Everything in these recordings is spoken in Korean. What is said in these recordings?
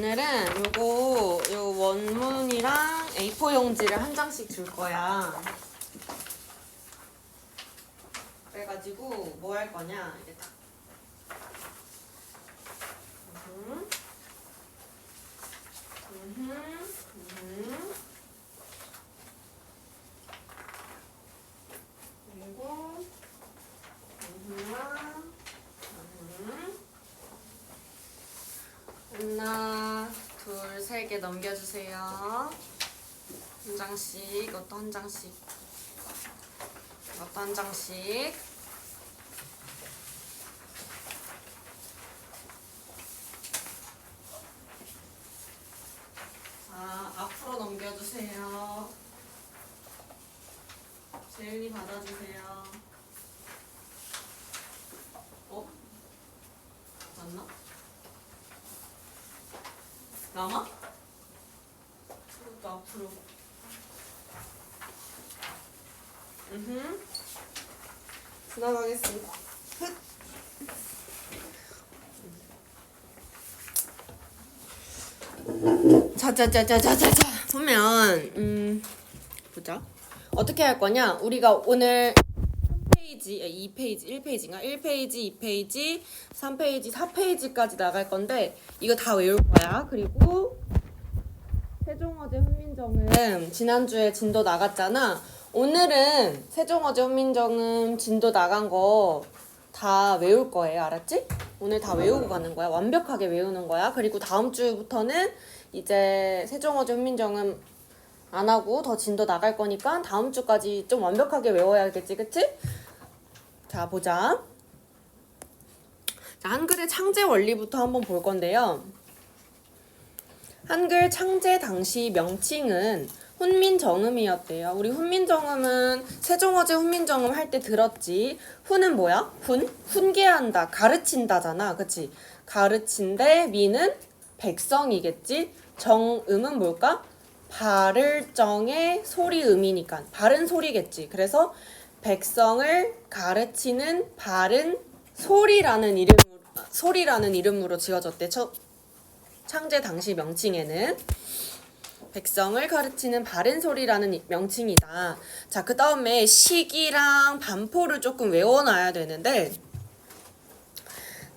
오늘은 요 원문이랑 A4 용지를 한 장씩 줄 거야. 그래가지고 뭐 할 거냐? 이게 딱. 그리고 하나, 둘, 세 개 넘겨주세요. 한 장씩, 이것도 한 장씩, 이것도 한 장씩. 자, 앞으로 넘겨주세요. 재윤이 받아주세요. 맞나? 남아? 이것도 앞으로. 지나가겠습니다. 자자자자자자자. 보면 보자. 어떻게 할 거냐? 우리가 오늘 3페이지, 2페이지, 1페이지인가? 1페이지, 2페이지, 3페이지, 4페이지까지 나갈 건데 이거 다 외울 거야. 그리고 세종어제 훈민정음 지난주에 진도 나갔잖아. 오늘은 세종어제 훈민정음 진도 나간 거 다 외울 거예요. 알았지? 오늘 다 외우고 가는 거야. 완벽하게 외우는 거야. 그리고 다음 주부터는 이제 세종어제 훈민정음 안 하고 더 진도 나갈 거니까 다음 주까지 좀 완벽하게 외워야겠지, 그치? 자, 보자. 자, 한글의 창제 원리부터 한번 볼 건데요. 한글 창제 당시 명칭은 훈민정음이었대요. 우리 훈민정음은 세종어제 훈민정음 할 때 들었지. 훈은 뭐야? 훈계한다, 가르친다잖아. 그치? 가르친데 미는 백성이겠지? 정음은 뭘까? 발을 정의 소리음이니까 바른 소리겠지. 그래서 백성을 가르치는 바른 소리라는 이름으로 지어졌대. 창제 당시 명칭에는 백성을 가르치는 바른 소리라는 명칭이다. 자, 그 다음에 시기랑 반포를 조금 외워놔야 되는데,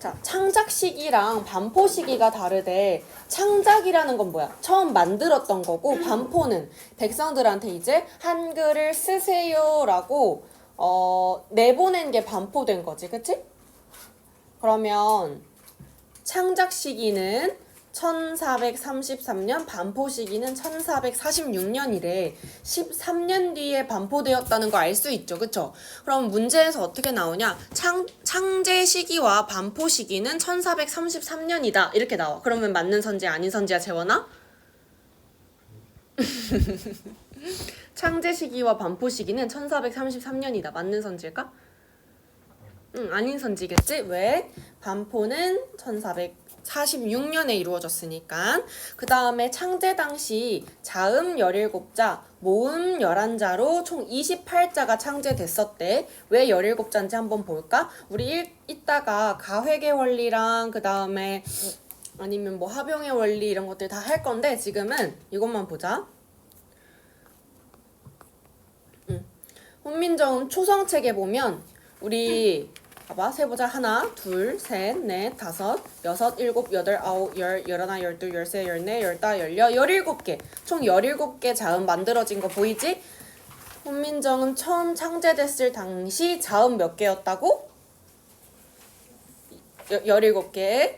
자, 창작 시기랑 반포 시기가 다르대. 창작이라는 건 뭐야? 처음 만들었던 거고, 반포는 백성들한테 이제 한글을 쓰세요라고 내보낸 게 반포된 거지, 그치? 그러면 창작 시기는 1433년, 반포 시기는 1446년이래. 13년 뒤에 반포되었다는 거 알 수 있죠, 그쵸? 그럼 문제에서 어떻게 나오냐? 창제 시기와 반포 시기는 1433년이다. 이렇게 나와. 그러면 맞는 선지, 아닌 선지야, 재원아? 창제 시기와 반포 시기는 1433년이다. 맞는 선지일까? 아닌 선지겠지? 왜? 반포는 1446년에 이루어졌으니까. 그 다음에 창제 당시 자음 17자, 모음 11자로 총 28자가 창제됐었대. 왜 17자인지 한번 볼까? 우리 이따가 가회계 원리랑 그 다음에 아니면 뭐 합용의 원리 이런 것들 다 할 건데 지금은 이것만 보자. 훈민정음 초성책에 보면 우리 봐봐, 세보자. 하나, 둘, 셋, 넷, 다섯, 여섯, 일곱, 여덟, 아홉, 열, 열하나, 열둘, 열세, 열네, 열다, 열여, 17개. 총 17개 자음 만들어진 거 보이지? 훈민정음 처음 창제됐을 당시 자음 몇 개였다고? 17개.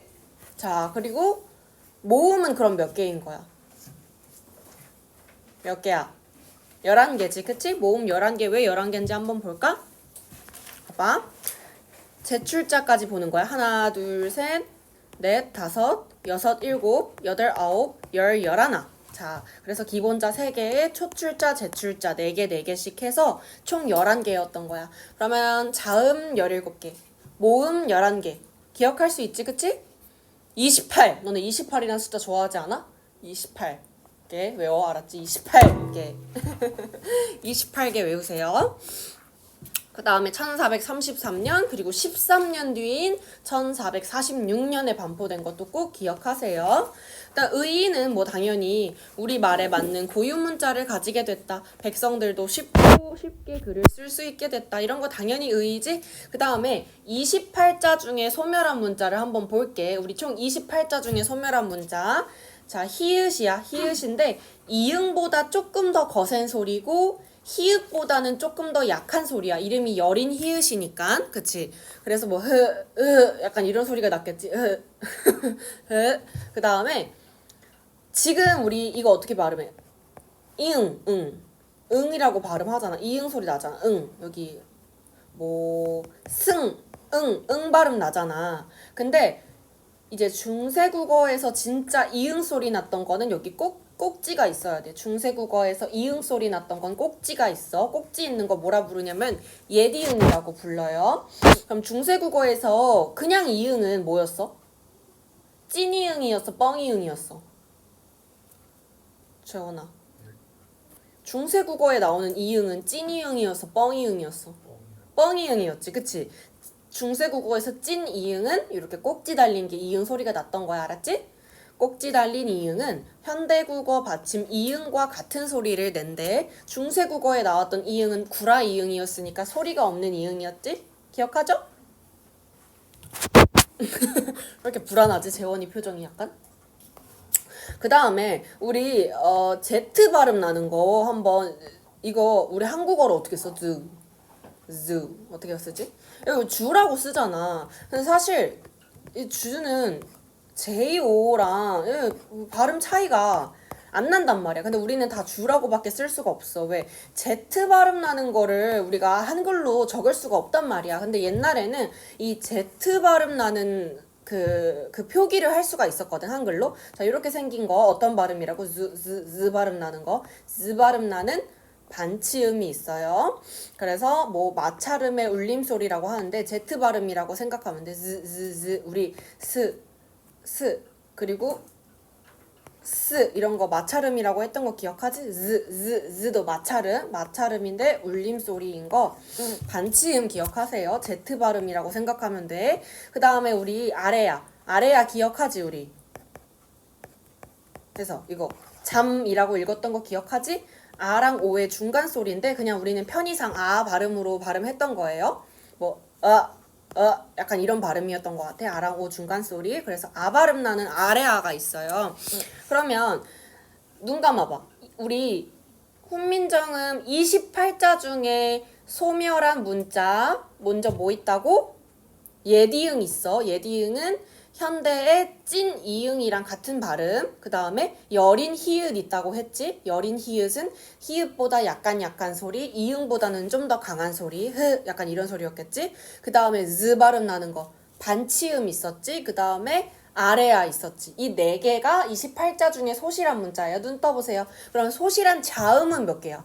자, 그리고 모음은 그럼 몇 개인 거야? 몇 개야? 11개지, 그치? 모음 11개. 왜 11개인지 한번 볼까? 봐봐. 제출자까지 보는 거야. 하나, 둘, 셋, 넷, 다섯, 여섯, 일곱, 여덟, 아홉, 열, 열하나. 자, 그래서 기본자 3개에 초출자, 제출자 4개, 4개씩 해서 총 11개였던 거야. 그러면 자음 17개, 모음 11개. 기억할 수 있지, 그치? 28. 너네 28이라는 숫자 좋아하지 않아? 28개 외워, 알았지? 28개. 28개 외우세요. 그 다음에 1433년 그리고 13년 뒤인 1446년에 반포된 것도 꼭 기억하세요. 일단 의인은 뭐 당연히 우리 말에 맞는 고유 문자를 가지게 됐다. 백성들도 쉽게 글을 쓸 수 있게 됐다. 이런 거 당연히 의이지. 그 다음에 28자 중에 소멸한 문자를 한번 볼게. 우리 총 28자 중에 소멸한 문자. 자, 히읗이야. 히읗인데 이응보다 조금 더 거센 소리고 히읗보다는 조금 더 약한 소리야. 이름이 여린 히읗이니까. 그치? 그래서 뭐 약간 이런 소리가 났겠지. 그 다음에 지금 우리 이거 어떻게 발음해? 응이라고 발음하잖아. 이응 소리 나잖아. 여기 뭐 응 발음 나잖아. 근데 이제 중세국어에서 진짜 이응 소리 났던 거는 여기 꼭지가 있어야 돼. 중세국어에서 이응 소리 났던 건 꼭지가 있어. 꼭지 있는 거 뭐라 부르냐면 예디응이라고 불러요. 그럼 중세국어에서 그냥 이응은 뭐였어? 찐이응이었어? 뻥이응이었어? 재원아. 중세국어에 나오는 이응은 찐이응이었어? 뻥이응이었어? 뻥이응이었지. 그치? 중세국어에서 찐 이응은 이렇게 꼭지 달린 게 이응 소리가 났던 거야. 알았지? 꼭지 달린 이응은 현대국어 받침 이응과 같은 소리를 낸대. 중세국어에 나왔던 이응은 구라 이응이었으니까 소리가 없는 이응이었지? 기억하죠? 왜 이렇게 불안하지? 재원이 표정이 약간? 그 다음에 우리 Z 발음 나는 거 한번 이거 우리 한국어로 어떻게 써? 즈 어떻게 쓰지? 이거 주라고 쓰잖아. 근데 사실 이 주는 JO랑 발음 차이가 안 난단 말이야. 근데 우리는 다 주라고밖에 쓸 수가 없어. 왜? Z 발음 나는 거를 우리가 한글로 적을 수가 없단 말이야. 근데 옛날에는 이 Z 발음 나는 그 표기를 할 수가 있었거든, 한글로. 자, 이렇게 생긴 거 어떤 발음이라고? 즈 발음 나는 거. 즈 발음 나는 반치음이 있어요. 그래서 뭐 마찰음의 울림소리라고 하는데 Z 발음이라고 생각하면 돼. 우리 스 그리고 스 이런 거 마찰음이라고 했던 거 기억하지? 즈도 마찰음인데 울림소리인 거 반치음 기억하세요. Z 발음이라고 생각하면 돼. 그 다음에 우리 아래야 기억하지 우리? 그래서 이거 잠이라고 읽었던 거 기억하지? 아랑 오의 중간 소리인데 그냥 우리는 편의상 아 발음으로 발음했던 거예요. 뭐 약간 이런 발음이었던 것 같아. 아랑 오 중간 소리. 그래서 아 발음 나는 아래아가 있어요. 그러면 눈 감아봐. 우리 훈민정음 28자 중에 소멸한 문자 먼저 뭐 있다고? 예디응 있어. 예디응은 현대의 찐 이응이랑 같은 발음. 그 다음에 여린 히읗 있다고 했지. 여린 히읗은 히읗보다 약간 소리, 이응보다는 좀 더 강한 소리, 약간 이런 소리였겠지. 그 다음에 즈 발음 나는 거 반치음 있었지. 그 다음에 아래아 있었지. 이 네 개가 28자 중에 소실한 문자예요. 눈 떠보세요. 그럼 소실한 자음은 몇 개야?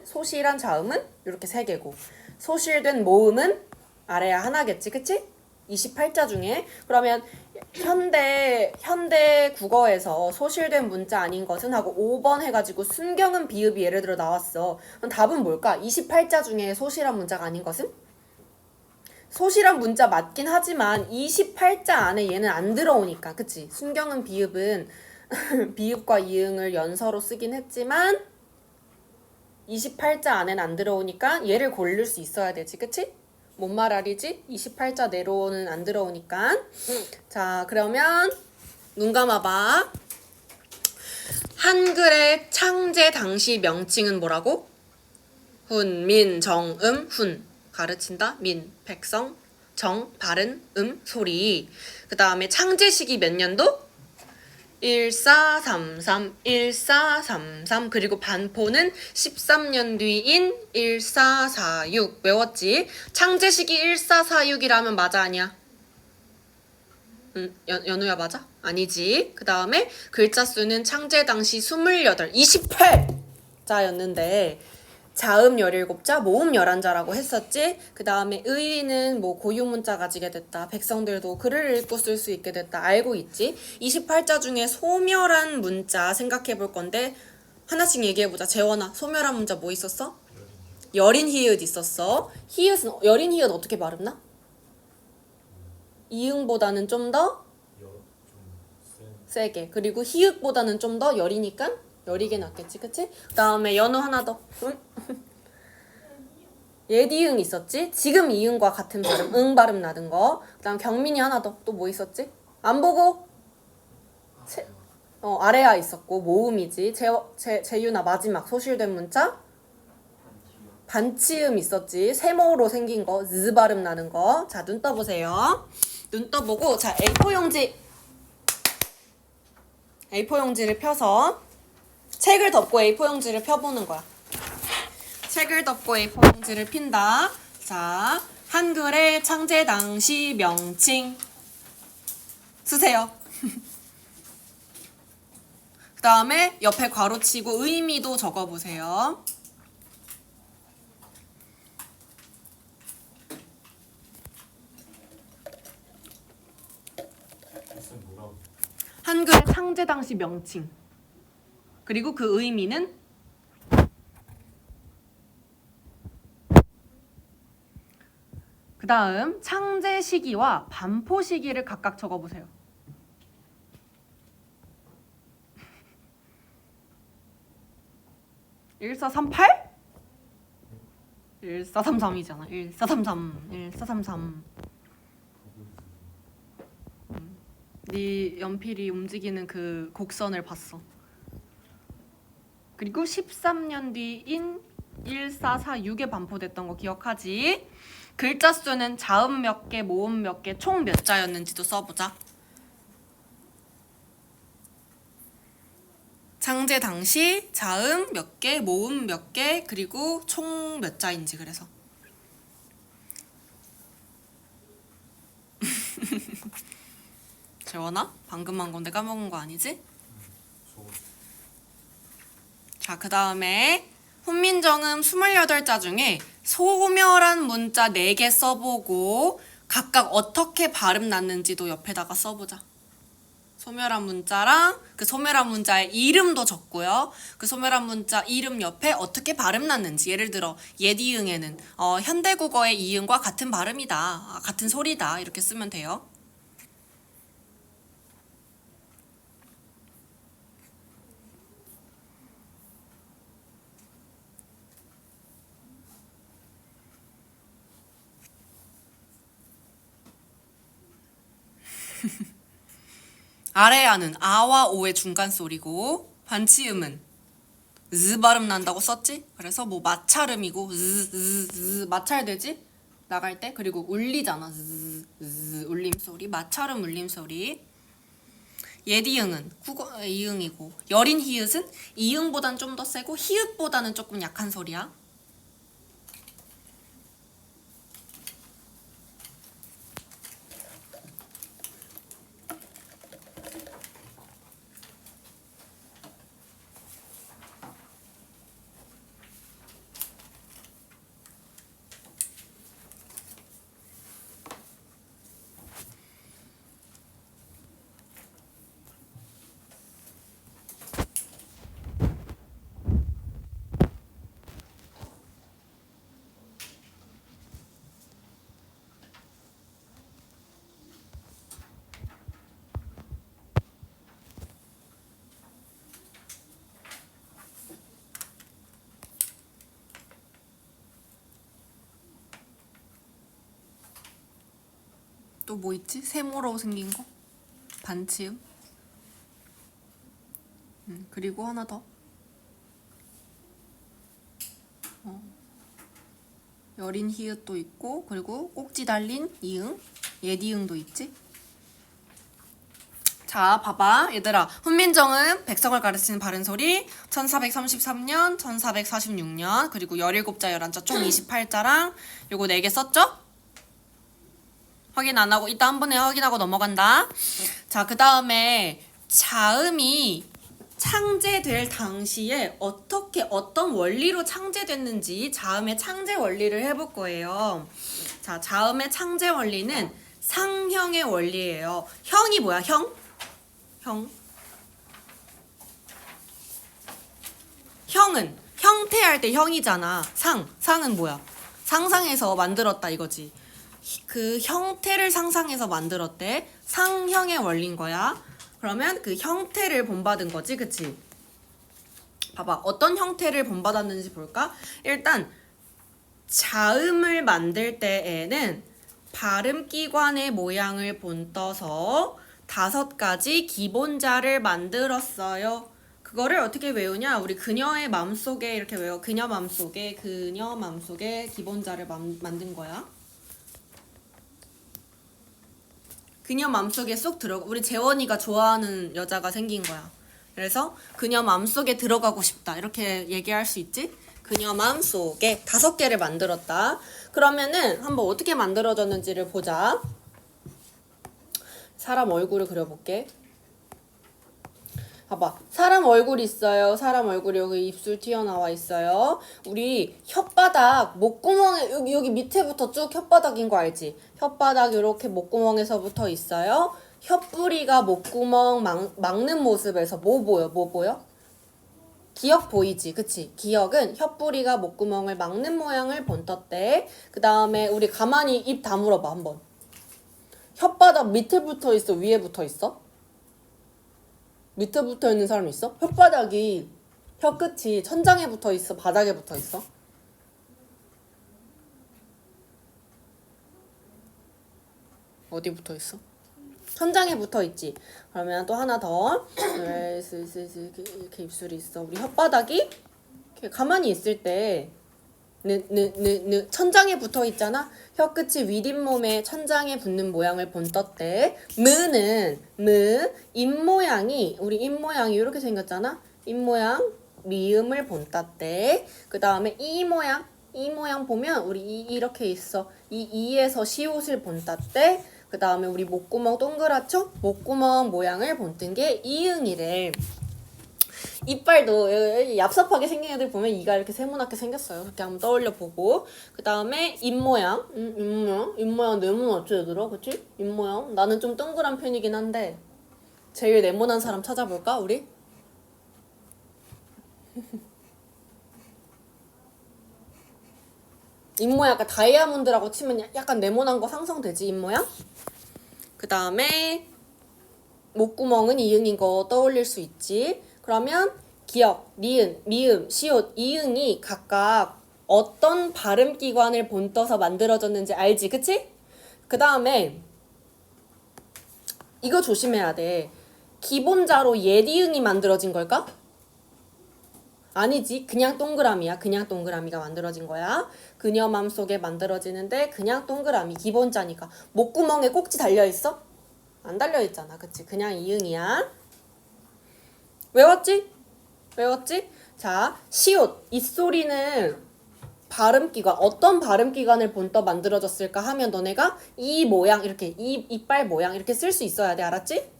소실한 자음은 이렇게 3개고 소실된 모음은 아래야 하나겠지, 그치? 28자 중에. 그러면 현대 국어에서 소실된 문자 아닌 것은 하고 5번 해가지고 순경은 비읍이 예를 들어 나왔어. 그럼 답은 뭘까? 28자 중에 소실한 문자가 아닌 것은? 소실한 문자 맞긴 하지만 28자 안에 얘는 안 들어오니까, 그치? 순경은 비읍은 비읍과 이응을 연서로 쓰긴 했지만 28자 안에는 안 들어오니까 얘를 고를 수 있어야 되지, 그치? 뭔 말알이지? 28자 내로는 안 들어오니까. 자, 그러면 눈 감아봐. 한글의 창제 당시 명칭은 뭐라고? 훈, 민, 정, 훈. 가르친다. 민, 백성. 정, 바른, 소리. 그 다음에 창제 시기 몇 년도? 1433 그리고 반포는 13년 뒤인 1446 외웠지? 창제 시기 1446이라면 맞아 아니야? 연우야 맞아? 아니지. 그 다음에 글자 수는 창제 당시 28자였는데 자음 17자, 모음 11자라고 했었지. 그 다음에 의인은 뭐 고유문자 가지게 됐다. 백성들도 글을 읽고 쓸 수 있게 됐다. 알고 있지. 28자 중에 소멸한 문자 생각해 볼 건데 하나씩 얘기해 보자. 재원아, 소멸한 문자 뭐 있었어? 여린 히읗 있었어. 여린 히읗 어떻게 발음나? 이응보다는 좀 더 세게. 그리고 히읗보다는 좀 더 여리니까 여리게 낫겠지, 그치? 그 다음에 연우 하나 더. 예디응 있었지? 지금 이응과 같은 발음, 응 발음 나는 거. 그 다음 경민이 하나 더. 또 뭐 있었지? 안 보고 아래아 있었고 모음이지. 재윤아 마지막 소실된 문자 반치음 있었지. 세모로 생긴 거, 즈 발음 나는 거. 자, 눈 떠보세요. 눈 떠보고, 자, A4 용지를 펴서 책을 덮고 A4 용지를 펴보는 거야. 책을 덮고 A4 용지를 핀다. 자, 한글의 창제 당시 명칭 쓰세요. 그 다음에 옆에 괄호치고 의미도 적어보세요. 한글 창제 당시 명칭. 그리고 그 의미는 그 다음 창제 시기와 반포 시기를 각각 적어보세요. (1438) 1433이잖아. 1433 네 연필이 움직이는 그 곡선을 봤어. 그리고 13년 뒤인 1446에 반포됐던 거 기억하지? 글자 수는 자음 몇 개, 모음 몇 개, 총 몇 자였는지도 써보자. 창제 당시 자음 몇 개, 모음 몇 개, 그리고 총 몇 자인지 그래서. 재원아? 방금 한 건데 까먹은 거 아니지? 자, 그 다음에 훈민정음 28자 중에 소멸한 문자 4개 써보고 각각 어떻게 발음 났는지도 옆에다가 써보자. 소멸한 문자랑 그 소멸한 문자의 이름도 적고요. 그 소멸한 문자 이름 옆에 어떻게 발음 났는지. 예를 들어 예디응에는 현대국어의 이응과 같은 발음이다. 같은 소리다. 이렇게 쓰면 돼요. 아래아는 아와 오의 중간 소리고 반치음은 즈 발음 난다고 썼지? 그래서 뭐 마찰음이고 즈 마찰되지? 나갈 때. 그리고 울리잖아. 즈 울림 소리. 마찰음 울림 소리. 예디응은 국어 이응이고 여린 히읗은 이응보단 좀 더 세고 히읗보다는 조금 약한 소리야. 또 뭐 있지? 세모로 생긴 거? 반치음. 그리고 하나 더. 여린 히읗도 있고 그리고 꼭지 달린 이응, 예디응도 있지? 자, 봐봐 얘들아. 훈민정음 백성을 가르치는 바른소리 1433년, 1446년 그리고 17자, 11자 총 28자랑 요거 4개 썼죠? 확인 안 하고 이따 한 번에 확인하고 넘어간다. 자, 그 다음에 자음이 창제될 당시에 어떤 원리로 창제됐는지 자음의 창제 원리를 해볼 거예요. 자, 자음의 창제 원리는 상형의 원리예요. 형이 뭐야? 형은 형태할 때 형이잖아. 상은 뭐야? 상상해서 만들었다 이거지. 그 형태를 상상해서 만들었대. 상형의 원리인 거야. 그러면 그 형태를 본받은 거지, 그치? 봐봐, 어떤 형태를 본받았는지 볼까? 일단 자음을 만들 때에는 발음기관의 모양을 본떠서 5가지 기본자를 만들었어요. 그거를 어떻게 외우냐? 우리 그녀의 마음속에 이렇게 외워. 그녀 마음속에 기본자를 만든 거야. 그녀 마음속에 쏙 들어가. 우리 재원이가 좋아하는 여자가 생긴 거야. 그래서 그녀 마음속에 들어가고 싶다. 이렇게 얘기할 수 있지? 그녀 마음속에 5개를 만들었다. 그러면은 한번 어떻게 만들어졌는지를 보자. 사람 얼굴을 그려볼게. 봐봐. 사람 얼굴 있어요. 사람 얼굴이 여기 입술 튀어나와 있어요. 우리 혓바닥, 목구멍에 여기 밑에부터 쭉 혓바닥인 거 알지? 혓바닥 이렇게 목구멍에서부터 있어요. 혓뿌리가 목구멍 막는 모습에서 뭐 보여? 기역 보이지? 그치? 기역은 혓뿌리가 목구멍을 막는 모양을 본떴대. 그 다음에 우리 가만히 입 다물어봐 한번. 혓바닥 밑에 붙어 있어? 위에 붙어 있어? 밑에 붙어 있는 사람 있어? 혓바닥이 혀끝이 천장에 붙어 있어? 바닥에 붙어 있어? 어디 붙어 있어? 천장에 붙어 있지. 그러면 또 하나 더. 이렇게 입술이 있어. 우리 혓바닥이 이렇게 가만히 있을 때 천장에 붙어 있잖아. 혀끝이 윗잇몸에 천장에 붙는 모양을 본떴대. 입 모양이 우리 입 모양이 이렇게 생겼잖아. 입 모양 미음을 본떴대. 그 다음에 이 모양 보면 우리 이렇게 있어. 이에서 시옷을 본떴대. 그 다음에 우리 목구멍 동그랗죠? 목구멍 모양을 본뜬 게 이응이래. 이빨도 얍삽하게 생긴 애들 보면 이가 이렇게 세모나게 생겼어요. 그렇게 한번 떠올려보고. 그 다음에 입모양. 입모양 네모났지 얘들아? 그치? 입모양. 나는 좀 동그란 편이긴 한데 제일 네모난 사람 찾아볼까 우리? 입모양 약간 다이아몬드라고 치면 약간 네모난 거 상상되지? 입모양? 그 다음에 목구멍은 이응인 거 떠올릴 수 있지. 그러면 기역, 니은, 미음, 시옷, 이응이 각각 어떤 발음기관을 본떠서 만들어졌는지 알지? 그치? 그 다음에 이거 조심해야 돼. 기본자로 예디응이 만들어진 걸까? 아니지. 그냥 동그라미야. 그냥 동그라미가 만들어진 거야. 그녀 맘속에 만들어지는데 그냥 동그라미 기본자니까. 목구멍에 꼭지 달려있어? 안 달려있잖아. 그치? 그냥 이응이야. 외웠지? 자, 시옷. 이 소리는 발음기관, 어떤 발음기관을 본떠 만들어졌을까 하면 너네가 이 모양, 이렇게 이빨 모양 이렇게 쓸 수 있어야 돼. 알았지?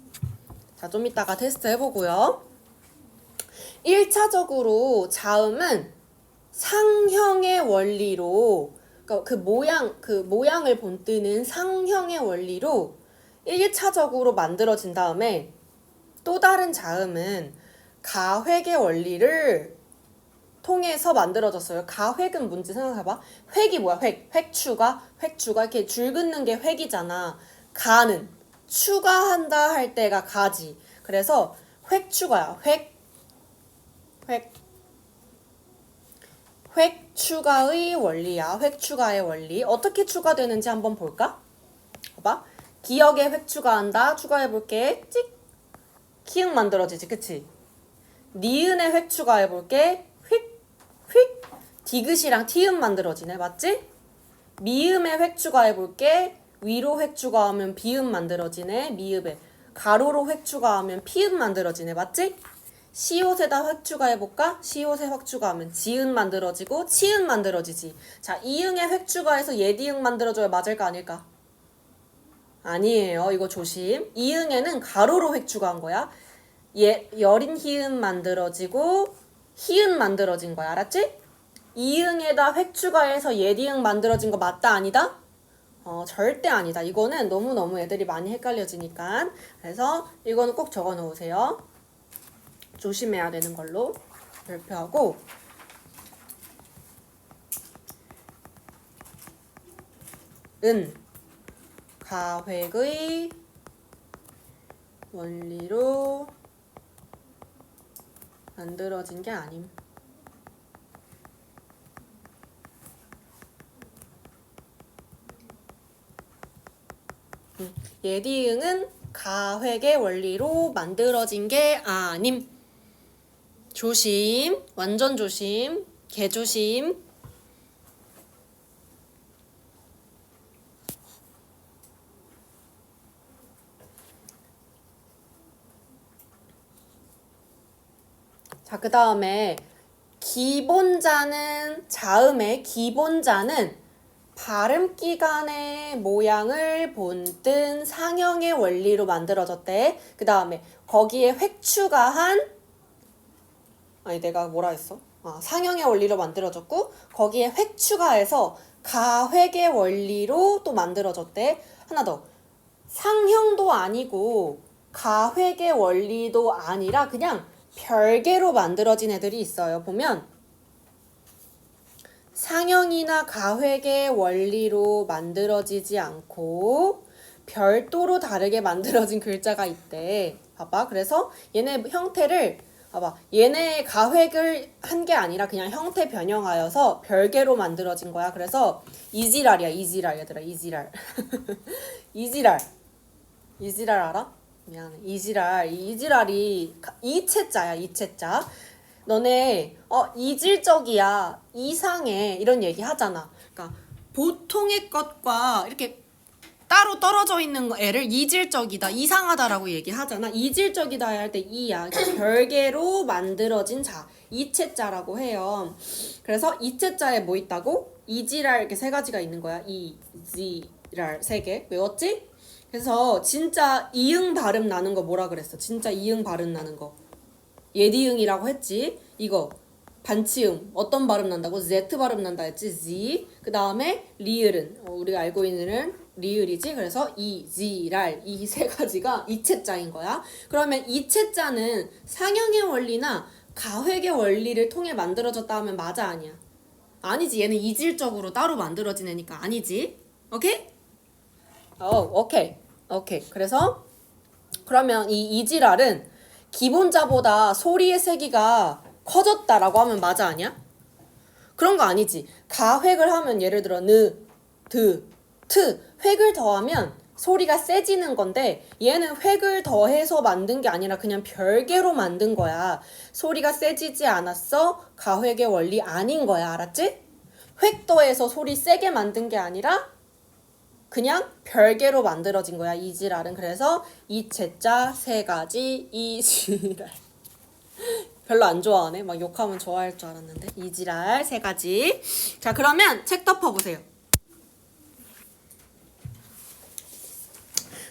자, 좀 이따가 테스트 해보고요. 1차적으로 자음은 상형의 원리로, 그러니까 그 모양을 본뜨는 상형의 원리로 1차적으로 만들어진 다음에 또 다른 자음은 가획의 원리를 통해서 만들어졌어요. 가획은 뭔지 생각해봐. 획이 뭐야? 획추가 이렇게 줄 긋는 게 획이잖아. 가는 추가한다 할 때가 가지. 그래서 획추가야. 획추가의 원리야. 획추가의 원리. 어떻게 추가되는지 한번 볼까? 봐봐. 기역에 획추가한다. 추가해볼게. 찍. 키읔 만들어지지. 그치? 니은에 획추가해볼게. 휙. 디귿이랑 티읕 만들어지네. 맞지? 미음에 획추가해볼게. 위로 획추가하면 비음 만들어지네. 미읍에. 가로로 획추가하면 피읍 만들어지네. 맞지? 시옷에다 획추가해볼까? 시옷에 획추가하면 지은 만들어지고 치은 만들어지지. 자, 이응에 획추가해서 예디응 만들어줘야 맞을까 아닐까? 아니에요. 이거 조심. 이응에는 가로로 획추가한 거야. 여린 히읗 만들어지고 히읗 만들어진 거야. 알았지? 이응에다 획추가해서 예디응 만들어진 거 맞다 아니다? 절대 아니다. 이거는 너무너무 애들이 많이 헷갈려지니까. 그래서 이거는 꼭 적어 놓으세요. 조심해야 되는 걸로 발표하고. 가획의 원리로 만들어진 게 아님. 예디응은 가획의 원리로 만들어진 게 아님. 조심, 완전 조심, 개조심. 자, 그 다음에 기본자는, 자음의 기본자는 발음기관의 모양을 본뜬 상형의 원리로 만들어졌대. 그 다음에 거기에 획추가한, 아니 내가 뭐라 했어? 상형의 원리로 만들어졌고 거기에 획추가해서 가획의 원리로 또 만들어졌대. 하나 더. 상형도 아니고 가획의 원리도 아니라 그냥 별개로 만들어진 애들이 있어요. 보면 상형이나 가획의 원리로 만들어지지 않고 별도로 다르게 만들어진 글자가 있대. 봐봐. 그래서 얘네 형태를 봐봐. 얘네 가획을 한 게 아니라 그냥 형태 변형하여서 별개로 만들어진 거야. 그래서 이지랄이야. 이지랄 얘들아. 이지랄. 이지랄. 이지랄 알아? 미안해. 이지랄. 이지랄이 이체자야. 이체자. 너네 이질적이야, 이상해 이런 얘기 하잖아. 그러니까 보통의 것과 이렇게 따로 떨어져 있는 애를 이질적이다, 이상하다라고 얘기하잖아. 이질적이다 할 때 이야. 별개로 만들어진 자, 이체자라고 해요. 그래서 이체자에 뭐 있다고? 이지랄 이렇게 세 가지가 있는 거야. 이지랄 세 개. 외웠지? 그래서 진짜 이응 발음 나는 거 뭐라 그랬어? 진짜 이응 발음 나는 거. 예디응이라고 했지. 이거 반치음 어떤 발음 난다고? Z 발음 난다 했지. Z. 그 다음에 리을은 우리가 알고 있는 리을이지. 그래서 이지랄 이 세 가지가 이체자인 거야. 그러면 이체자는 상형의 원리나 가획의 원리를 통해 만들어졌다 하면 맞아 아니야? 아니지. 얘는 이질적으로 따로 만들어진 애니까 아니지. 오케이? 오케이. 오케이. 그래서 그러면 이 이지랄은 기본자보다 소리의 세기가 커졌다라고 하면 맞아 아니야? 그런 거 아니지. 가획을 하면 예를 들어 느, 드, 트 획을 더하면 소리가 세지는 건데 얘는 획을 더해서 만든 게 아니라 그냥 별개로 만든 거야. 소리가 세지지 않았어. 가획의 원리 아닌 거야. 알았지? 획 더해서 소리 세게 만든 게 아니라 그냥 별개로 만들어진 거야. 이지랄은. 그래서 이체자 세 가지 이지랄. 별로 안 좋아하네. 막 욕하면 좋아할 줄 알았는데. 이지랄 세 가지. 자, 그러면 책 덮어보세요.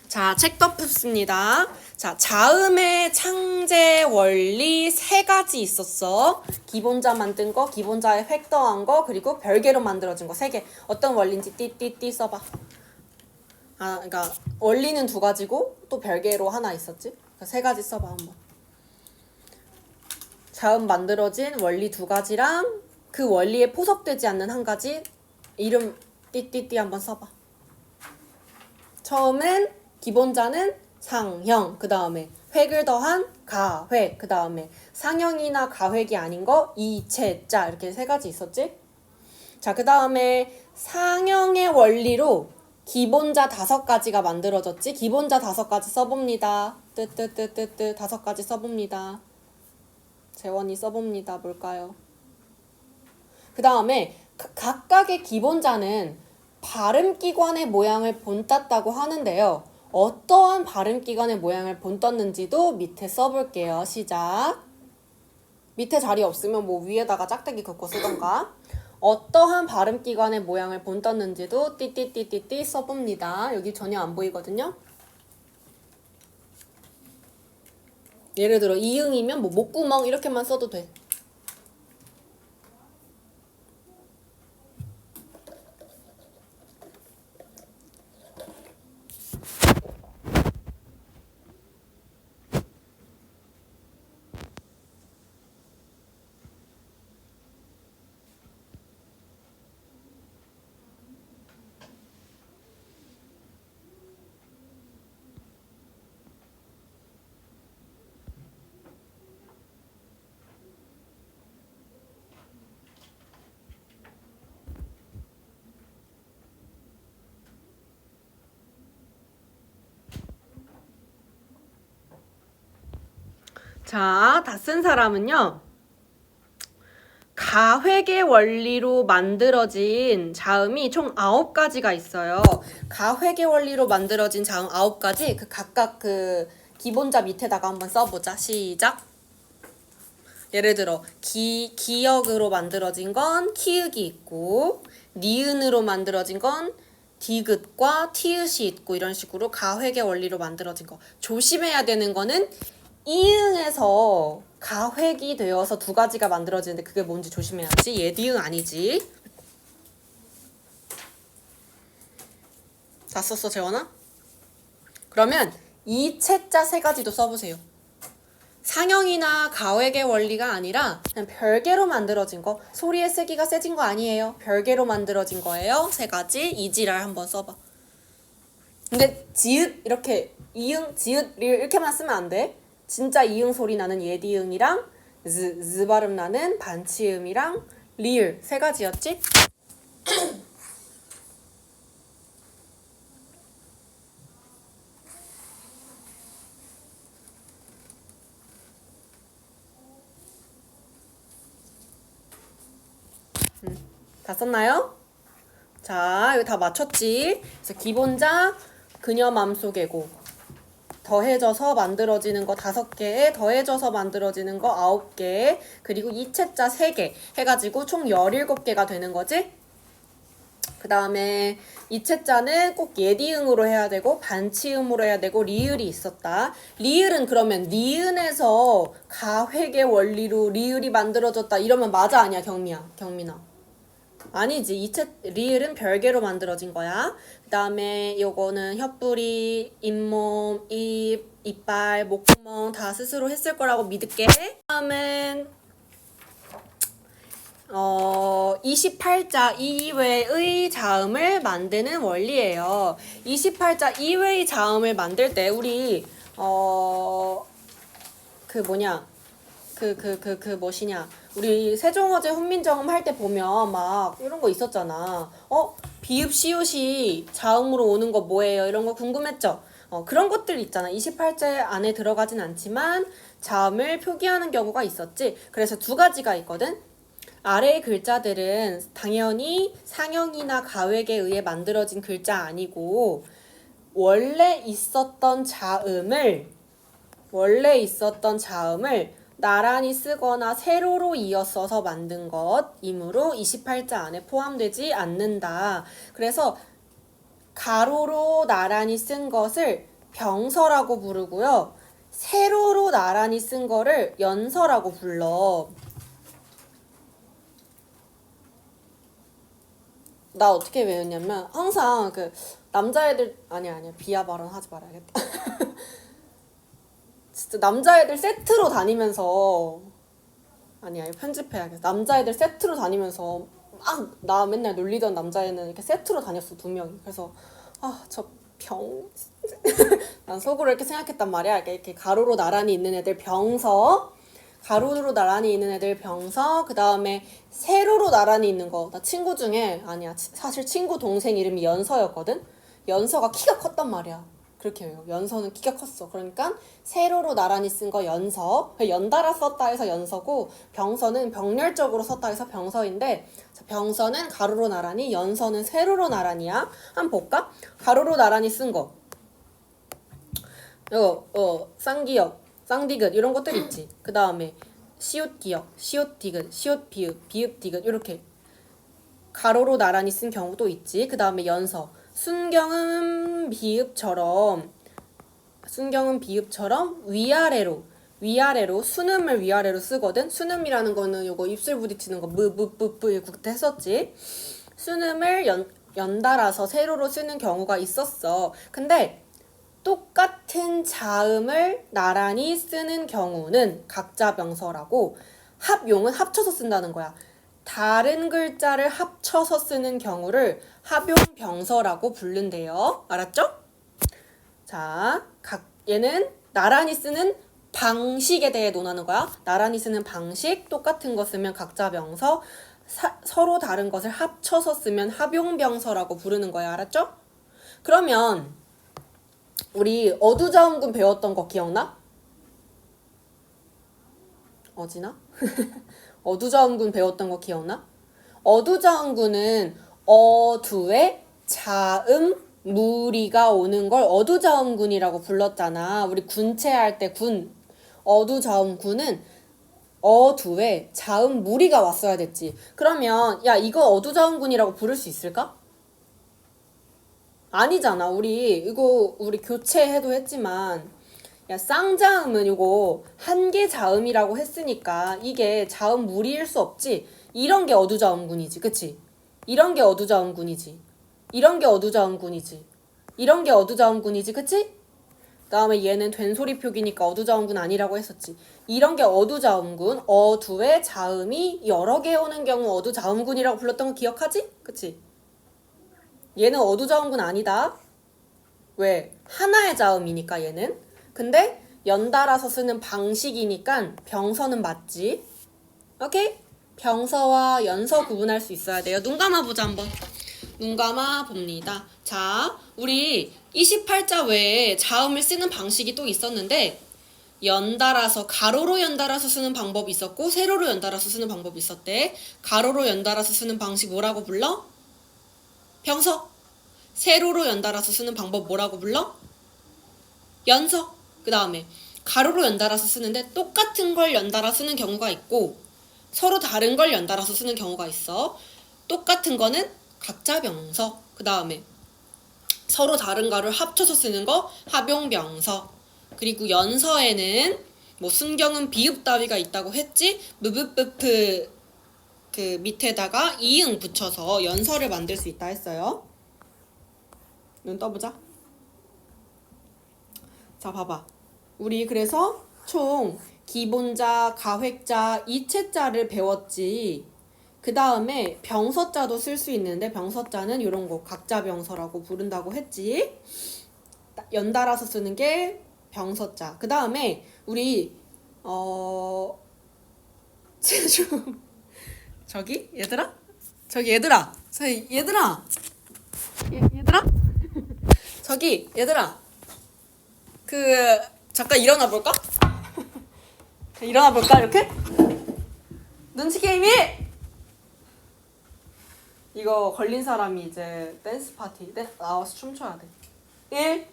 자, 책 덮습니다. 자, 자음의 창제 원리 세 가지 있었어. 기본자 만든 거, 기본자에 획 더한 거, 그리고 별개로 만들어진 거 세 개. 어떤 원리인지 띠띠띠 써봐. 그러니까 원리는 두 가지고 또 별개로 하나 있었지? 그러니까 세 가지 써봐 한번. 자음 만들어진 원리 두 가지랑 그 원리에 포섭되지 않는 한 가지 이름 띠띠띠 한번 써봐. 처음엔 기본자는 상형, 그 다음에 획을 더한 가획, 그 다음에 상형이나 가획이 아닌 거 이체자 이렇게 세 가지 있었지? 자, 그 다음에 상형의 원리로 기본자 5가지가 만들어졌지. 기본자 5가지 써봅니다. 뜨뜨뜨뜨뜨 5가지 써봅니다. 재원이 써봅니다. 뭘까요? 그 다음에 각각의 기본자는 발음기관의 모양을 본땄다고 하는데요. 어떠한 발음기관의 모양을 본떴는지도 밑에 써볼게요. 시작. 밑에 자리 없으면 뭐 위에다가 짝대기 긋고 쓰던가. 어떠한 발음기관의 모양을 본떴는지도 띠띠띠띠띠 써봅니다. 여기 전혀 안 보이거든요. 예를 들어 이응이면 뭐 목구멍 이렇게만 써도 돼. 자, 다 쓴 사람은요. 가획의 원리로 만들어진 자음이 총 9가지가 있어요. 가획의 원리로 만들어진 자음 9가지, 그 각각 그 기본자 밑에다가 한번 써보자. 시작. 예를 들어 기역으로 만들어진 건 키읔이 있고, 니은으로 만들어진 건 디귿과 티읕이 있고, 이런 식으로 가획의 원리로 만들어진 거. 조심해야 되는 거는 이응에서 가획이 되어서 2가지가 만들어지는데 그게 뭔지 조심해야지. 예디응 아니지. 다 썼어, 재원아? 그러면 이 채자 3가지도 써보세요. 상형이나 가획의 원리가 아니라 그냥 별개로 만들어진 거. 소리의 세기가 세진 거 아니에요. 별개로 만들어진 거예요. 3가지. 이지랄 한번 써봐. 근데 지읒 이렇게 이응, 지읒, 리을 이렇게만 쓰면 안 돼. 진짜 이응 소리 나는 예디응이랑 즈 발음 나는 반치음이랑 리을 3가지였지? 다 썼나요? 자, 이거 다 맞췄지? 그래서 기본자, 그녀 맘속에고, 더해져서 만들어지는 거 5개, 더해져서 만들어지는 거 9개, 그리고 이채자 3개 해가지고 총 17개가 되는 거지? 그 다음에 이채자는 꼭 예디응으로 해야 되고, 반치음으로 해야 되고, 리을이 있었다. 리을은 그러면 니은에서 가획의 원리로 리을이 만들어졌다 이러면 맞아 아니야, 경민아? 아니지. 리을은 별개로 만들어진 거야. 그 다음에 요거는 혀뿌리, 잇몸, 입, 이빨, 목구멍 다 스스로 했을 거라고 믿을게. 다음은 28자 이외의 자음을 만드는 원리예요. 28자 이외의 자음을 만들 때 우리 뭐시냐. 우리 세종어제 훈민정음 할 때 보면 막 이런 거 있었잖아. 비읍 시옷이 자음으로 오는 거 뭐예요? 이런 거 궁금했죠? 그런 것들 있잖아. 28자 안에 들어가진 않지만 자음을 표기하는 경우가 있었지. 그래서 2가지가 있거든. 아래의 글자들은 당연히 상형이나 가획에 의해 만들어진 글자 아니고 원래 있었던 자음을 나란히 쓰거나 세로로 이어 써서 만든 것이므로 28자 안에 포함되지 않는다. 그래서 가로로 나란히 쓴 것을 병서라고 부르고요. 세로로 나란히 쓴 거를 연서라고 불러. 나 어떻게 외웠냐면 항상 그 남자애들 아니야 비하 발언 하지 말아야겠다. 진짜 남자애들 세트로 다니면서 아니야 이거 편집해야겠어. 남자애들 세트로 다니면서 막 나 맨날 놀리던 남자애는 이렇게 세트로 다녔어 2명이. 그래서 저 병. 난 속으로 이렇게 생각했단 말이야. 이렇게 가로로 나란히 있는 애들 병서, 가로로 나란히 있는 애들 병서, 그 다음에 세로로 나란히 있는 거. 나 친구 중에 아니야 사실 친구 동생 이름이 연서였거든. 연서가 키가 컸단 말이야. 그렇게 해요. 연서는 키가 컸어. 그러니까 세로로 나란히 쓴 거 연서, 연달아 썼다 해서 연서고, 병서는 병렬적으로 썼다 해서 병서인데, 병서는 가로로 나란히, 연서는 세로로 나란히야. 한번 볼까? 가로로 나란히 쓴 거. 쌍기역, 쌍디귿 이런 것들 있지. 그 다음에 시옷기역, 시옷디귿, 시옷비읍, 비읍디귿 이렇게 가로로 나란히 쓴 경우도 있지. 그 다음에 연서. 순경음 비읍처럼 위아래로 순음을 위아래로 쓰거든. 순음이라는 거는 요거 입술 부딪히는 거 무브브브 그때 했었지. 순음을 연달아서 세로로 쓰는 경우가 있었어. 근데 똑같은 자음을 나란히 쓰는 경우는 각자병서라고, 합용은 합쳐서 쓴다는 거야. 다른 글자를 합쳐서 쓰는 경우를 합용병서라고 부른대요. 알았죠? 자, 얘는 나란히 쓰는 방식에 대해 논하는 거야. 나란히 쓰는 방식, 똑같은 거 쓰면 각자병서, 서로 다른 것을 합쳐서 쓰면 합용병서라고 부르는 거야. 알았죠? 그러면 우리 어두자음군 배웠던 거 기억나? 어지나? 어두저음군 배웠던 거 기억나? 어두저음군은 어두에 자음 무리가 오는 걸 어두저음군이라고 불렀잖아. 우리 군체할 때 군. 어두저음군은 어두에 자음 무리가 왔어야 됐지. 그러면 야 이거 어두저음군이라고 부를 수 있을까? 아니잖아. 우리 교체해도 했지만 야 쌍자음은 이거 한개 자음이라고 했으니까 이게 자음 무리일 수 없지. 이런 게 어두자음군이지. 그치? 이런 게 어두자음군이지. 이런 게 어두자음군이지. 이런 게 어두자음군이지. 그치? 그다음에 얘는 된소리 표기니까 어두자음군 아니라고 했었지. 이런 게 어두자음군. 어두의 자음이 여러 개 오는 경우 어두자음군이라고 불렀던 거 기억하지? 그치? 얘는 어두자음군 아니다. 왜? 하나의 자음이니까 얘는. 근데 연달아서 쓰는 방식이니까 병서는 맞지. 오케이? 병서와 연서 구분할 수 있어야 돼요. 눈 감아보자 한번. 눈 감아 봅니다. 자, 우리 28자 외에 자음을 쓰는 방식이 또 있었는데 연달아서 가로로 연달아서 쓰는 방법이 있었고 세로로 연달아서 쓰는 방법이 있었대. 가로로 연달아서 쓰는 방식 뭐라고 불러? 병서. 세로로 연달아서 쓰는 방법 뭐라고 불러? 연서. 그 다음에 가로로 연달아서 쓰는데 똑같은 걸 연달아 쓰는 경우가 있고 서로 다른 걸 연달아서 쓰는 경우가 있어. 똑같은 거는 각자 병서. 그 다음에 서로 다른 거를 합쳐서 쓰는 거 합용병서. 그리고 연서에는 뭐 순경은 비읍 따위가 있다고 했지. 무브뿌프 그 밑에다가 이응 붙여서 연서를 만들 수 있다 했어요. 눈 떠보자. 자 봐봐. 우리 그래서 총 기본자, 가획자, 이체자를 배웠지. 그 다음에 병서자도 쓸 수 있는데 병서자는 이런 거 각자 병서라고 부른다고 했지. 연달아서 쓰는 게 병서자. 그 다음에 우리 저기 얘들아? 얘들아 저기 얘들아 잠깐 일어나 볼까? 일어나 볼까 이렇게? 눈치 게임이! 이거 걸린 사람이 이제 댄스 파티 나와서 춤춰야 돼. 1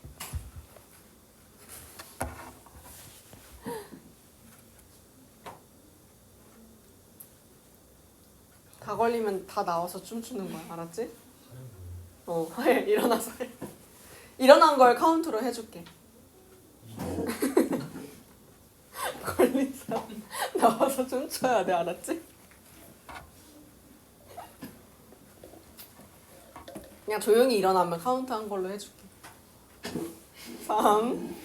다 걸리면 다 나와서 춤추는 거야. 알았지? 해. 일어나서 해. 일어난 걸 카운트로 해줄게. 걸린 사람 나와서 춤춰야 돼. 알았지? 그냥 조용히 일어나면 카운트 한 걸로 해줄게. 3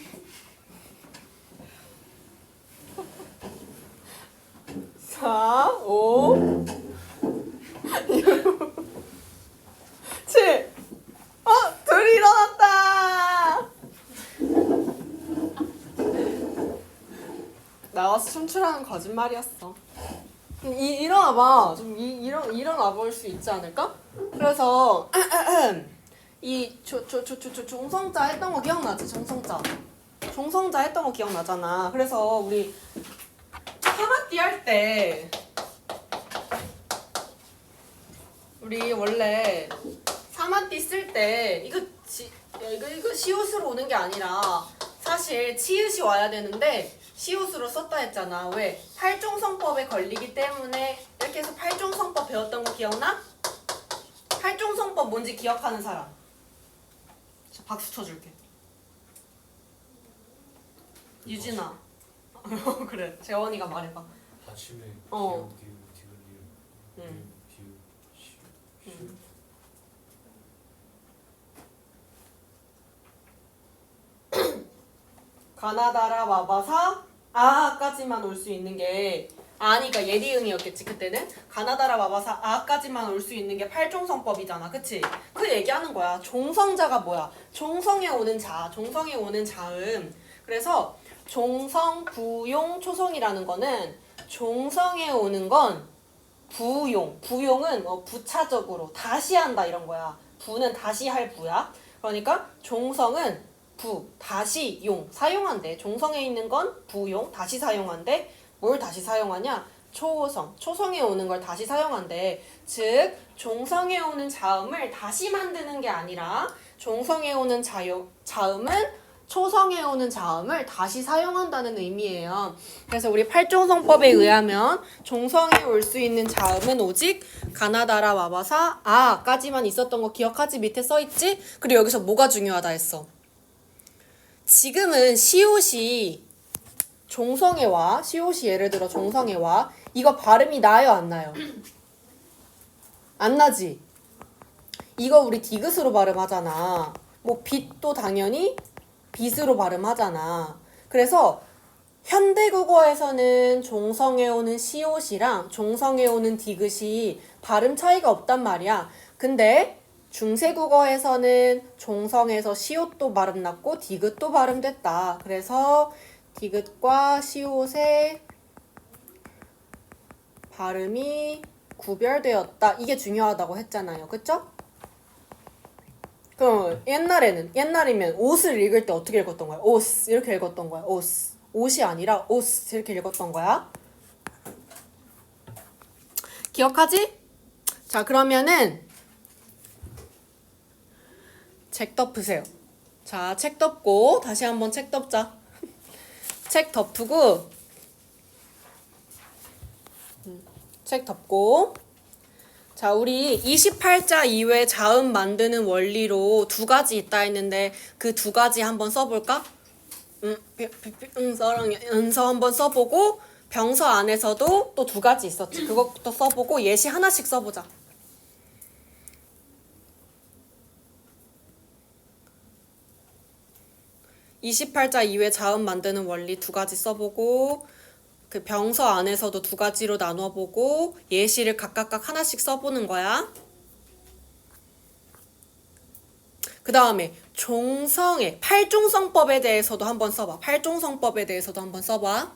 4 5 6 7 둘이 일어났다. 나와서 춤추라는 거짓말이었어. 일어나봐. 좀 일어나 볼 수 있지 않을까? 그래서 이 종성자 했던 거 기억나지? 종성자 했던 거 기억나잖아. 그래서 우리 사마띠 할 때 우리 원래 사마띠 쓸 때 이거 시옷으로 오는 게 아니라 사실 치읓이 와야 되는데 시옷으로 썼다 했잖아. 왜? 팔종성법에 걸리기 때문에. 이렇게 해서 팔종성법 배웠던 거 기억나? 팔종성법 뭔지 기억하는 사람. 박수 쳐줄게. 유진아. 그래. 재원이가 말해봐. 아침에 가나다라 와바사 아까지만 올 수 있는 게 그러니까 예디응이었겠지 그때는. 가나다라 와바사 아까지만 올 수 있는 게 팔종성법이잖아. 그치? 그 얘기하는 거야. 종성자가 뭐야? 종성에 오는 자음. 그래서 종성, 부용, 초성이라는 거는 종성에 오는 건 부용. 부용은 부차적으로 다시 한다 이런 거야. 부는 다시 할 부야. 그러니까 종성은 부, 다시 용, 사용한대. 종성에 있는 건 부용, 다시 사용한대. 뭘 다시 사용하냐? 초성에 오는 걸 다시 사용한대. 즉 종성에 오는 자음을 다시 만드는 게 아니라 종성에 오는 자음은 초성에 오는 자음을 다시 사용한다는 의미예요. 그래서 우리 팔종성법에 의하면 종성에 올 수 있는 자음은 오직 가나다라 마바사 아까지만 있었던 거 기억하지? 밑에 써있지? 그리고 여기서 뭐가 중요하다 했어? 지금은 시옷이 종성에 와. 시옷이 예를 들어 종성에 와. 이거 발음이 나요 안 나요? 안 나지? 이거 우리 디귿으로 발음하잖아. 뭐 빛도 당연히 빛으로 발음하잖아. 그래서 현대국어에서는 종성에 오는 시옷이랑 종성에 오는 디귿이 발음 차이가 없단 말이야. 근데 중세국어에서는 종성에서 시옷도 발음 났고 디귿도 발음됐다. 그래서 디귿과 시옷의 발음이 구별되었다. 이게 중요하다고 했잖아요. 그쵸? 그럼 옛날이면 옷을 읽을 때 어떻게 읽었던 거야? 옷 이렇게 읽었던 거야. 옷이 아니라 옷 이렇게 읽었던 거야. 기억하지? 자, 그러면은 책 덮으세요. 자, 책 덮고 다시 한번 책 덮자. 책 덮고 책 덮고 자, 우리 28자 이외 자음 만드는 원리로 두 가지 있다 했는데 그 두 가지 한번 써볼까? 응서랑 연서 한번 써보고 병서 안에서도 또 두 가지 있었지. 그것부터 써보고 예시 하나씩 써보자. (28자) 이외 자음 만드는 원리 두 가지 써보고 그 병서 안에서도 두 가지로 나눠보고 예시를 각각 하나씩 써보는 거야. 그 다음에 종성의 팔종성법에 대해서도 한번 써봐. 팔종성법에 대해서도 한번 써봐.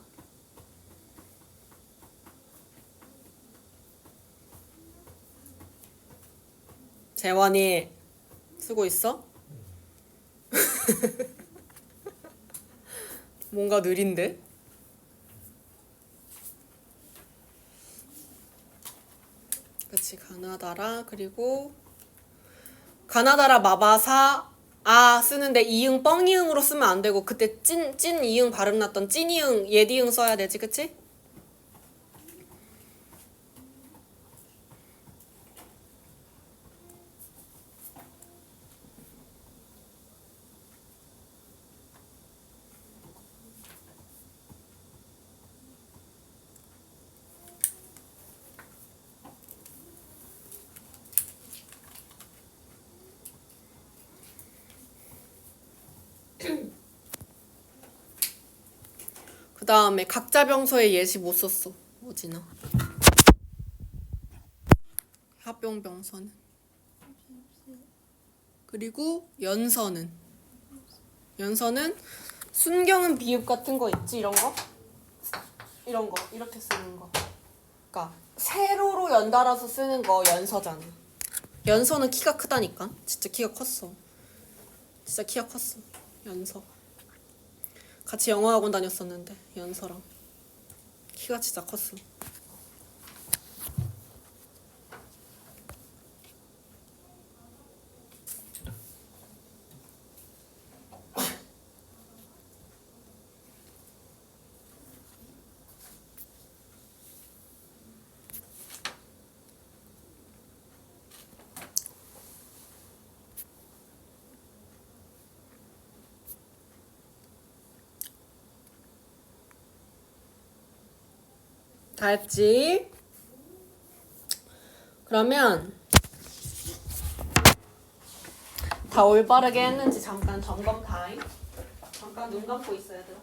재원이 쓰고 있어? 뭔가 느린데? 그치, 가나다라. 그리고 가나다라 마바사 아 쓰는데 이응 뻥이응으로 쓰면 안 되고 그때 찐 이응 발음 났던 찐이응 예디응 써야 되지. 그치? 그 다음에 각자 병서에 예시 못 썼어. 어디나. 합병 병서는. 그리고 연서는 순경은 비읍 같은 거 있지. 이런 거 이렇게 쓰는 거. 그러니까 세로로 연달아서 쓰는 거 연서잖아. 연서는 키가 크다니까. 진짜 키가 컸어. 진짜 키가 컸어. 연서. 같이 영어학원 다녔었는데 연서랑 키가 진짜 컸어. 다 했지? 그러면 다 올바르게 했는지 잠깐 점검 타임. 잠깐 눈 감고 있어 얘들아.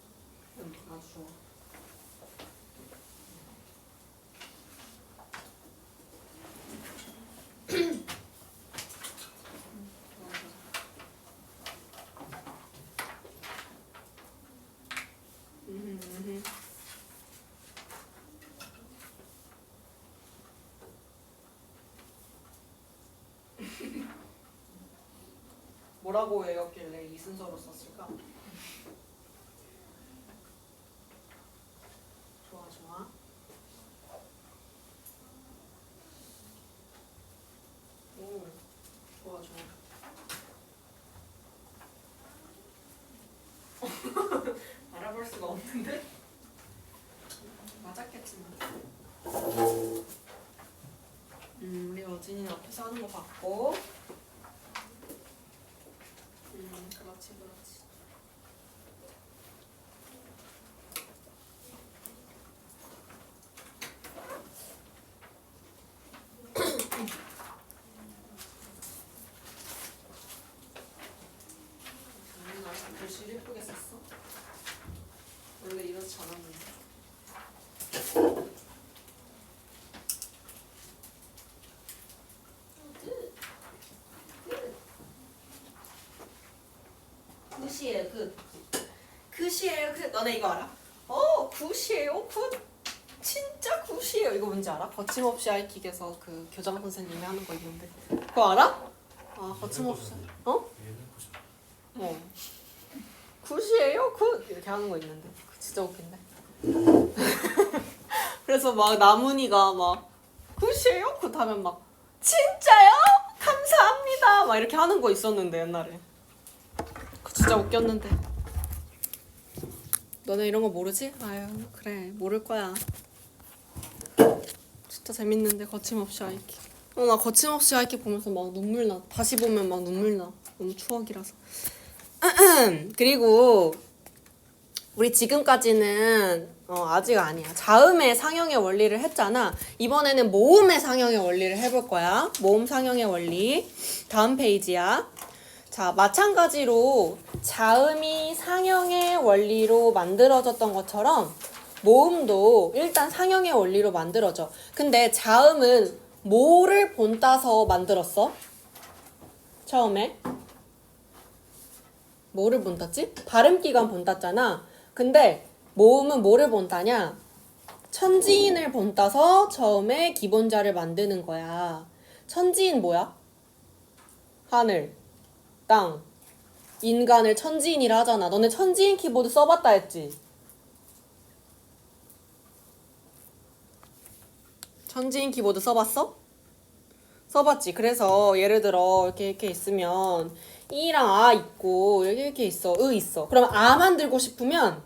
아주 뭐라고 외웠길래 이 순서로 썼을까? 좋아 좋아. 오 좋아 좋아. 알아볼 수가 없는데? 맞았겠지 뭐. 우리 어진이 앞에서 하는 거 봤고. 그렇지 그렇지. 나 글씨 예쁘게 썼어? 원래 이렇지 않았는데. 굿이에요 굿. 굿이에요 굿. 너네 이거 알아? 굿이에요 굿. 진짜 굿이에요. 이거 뭔지 알아? 거침없이 아이킥에서 그 교장 선생님이 하는 거 있는데 그거 알아? 아 거침없이 어? 굿이에요 굿 이렇게 하는 거 있는데 그거 진짜 웃긴데. 그래서 막 나문이가 막 굿이에요 굿 하면 막 진짜요? 감사합니다 막 이렇게 하는 거 있었는데 옛날에. 그거 진짜 웃겼는데. 너네 이런 거 모르지? 아유 그래 모를 거야. 진짜 재밌는데 거침없이 아이키. 나 거침없이 아이키 보면서 막 눈물 나. 다시 보면 막 눈물 나. 너무 추억이라서. 그리고 우리 지금까지는 아직 아니야. 자음의 상형의 원리를 했잖아. 이번에는 모음의 상형의 원리를 해볼 거야. 모음 상형의 원리. 다음 페이지야. 자, 마찬가지로 자음이 상형의 원리로 만들어졌던 것처럼 모음도 일단 상형의 원리로 만들어져. 근데 자음은 뭐를 본따서 만들었어? 처음에? 뭐를 본땄지? 발음기관 본땄잖아. 근데 모음은 뭐를 본따냐? 천지인을 본따서 처음에 기본자를 만드는 거야. 천지인 뭐야? 하늘, 땅, 인간을 천지인이라 하잖아. 너네 천지인 키보드 써봤다 했지? 천지인 키보드 써봤어? 써봤지. 그래서 예를 들어 이렇게 있으면 이랑 아 있고 이렇게 있어. 있어. 그럼 아만 들고 싶으면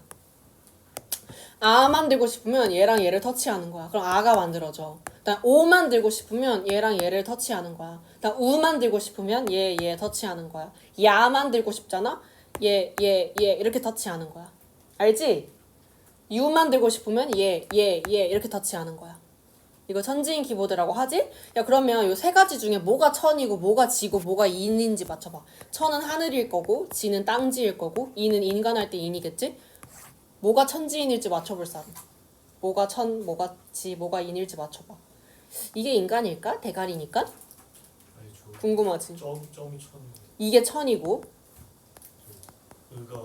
얘랑 얘를 터치하는 거야. 그럼 아가 만들어져. 그다음 오만 들고 싶으면 얘랑 얘를 터치하는 거야. 그다음 우만 들고 싶으면 얘 터치하는 거야. 야만 들고 싶잖아. 얘 이렇게 터치하는 거야. 알지? 유만 들고 싶으면 얘 이렇게 터치하는 거야. 이거 천지인 키보드라고 하지? 야 그러면 요 세 가지 중에 뭐가 천이고 뭐가 지고 뭐가 인인지 맞춰봐. 천은 하늘일 거고 지는 땅지일 거고 이는 인간할 때 인이겠지? 뭐가 천지인일지 맞춰볼 사람. 뭐가 천, 뭐가 지, 뭐가 인일지 맞춰봐. 이게 인간일까? 대가리니까? 궁금하지? 점이 천. 이게 천이고 의가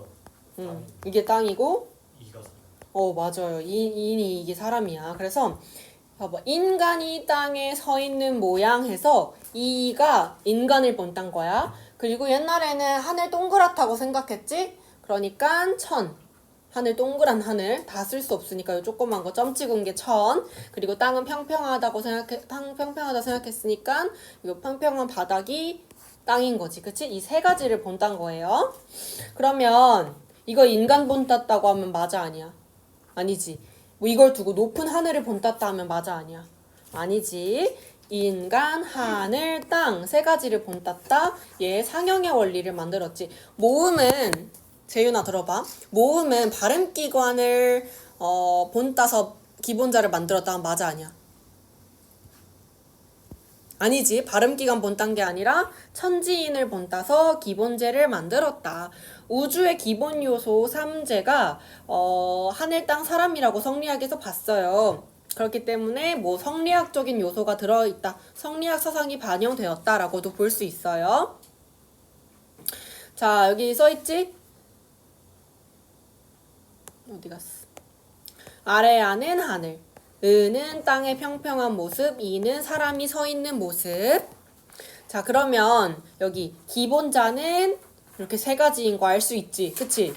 이게 땅이고 이가 사람. 맞아요. 인이 이게 사람이야. 그래서 봐봐. 인간이 땅에 서 있는 모양 해서 이가 인간을 본딴 거야. 그리고 옛날에는 하늘 동그랗다고 생각했지? 그러니까 천. 하늘 동그란 하늘 다 쓸 수 없으니까 요 조그만 거 점 찍은 게 천. 그리고 땅은 평평하다 생각했으니까 요 평평한 바닥이 땅인 거지. 그치? 이 세 가지를 본딴 거예요. 그러면 이거 인간 본땄다고 하면 맞아 아니야? 아니지. 뭐 이걸 두고 높은 하늘을 본땄다 하면 맞아 아니야? 아니지. 인간, 하늘, 땅 세 가지를 본땄다. 얘 상형의 원리를 만들었지. 모음은 재윤아 들어봐. 모음은 발음기관을 본따서 기본자를 만들었다 하면 맞아 아니야? 아니지. 발음기관 본딴 게 아니라 천지인을 본따서 기본제를 만들었다. 우주의 기본 요소 3제가 하늘, 땅, 사람이라고 성리학에서 봤어요. 그렇기 때문에 뭐 성리학적인 요소가 들어있다. 성리학 사상이 반영되었다라고도 볼 수 있어요. 자, 여기 써있지? 어디 갔어? 아래아는 하늘, 은은 땅의 평평한 모습, 이는 사람이 서 있는 모습. 자, 그러면 여기 기본자는 이렇게 세 가지인 거 알 수 있지, 그치?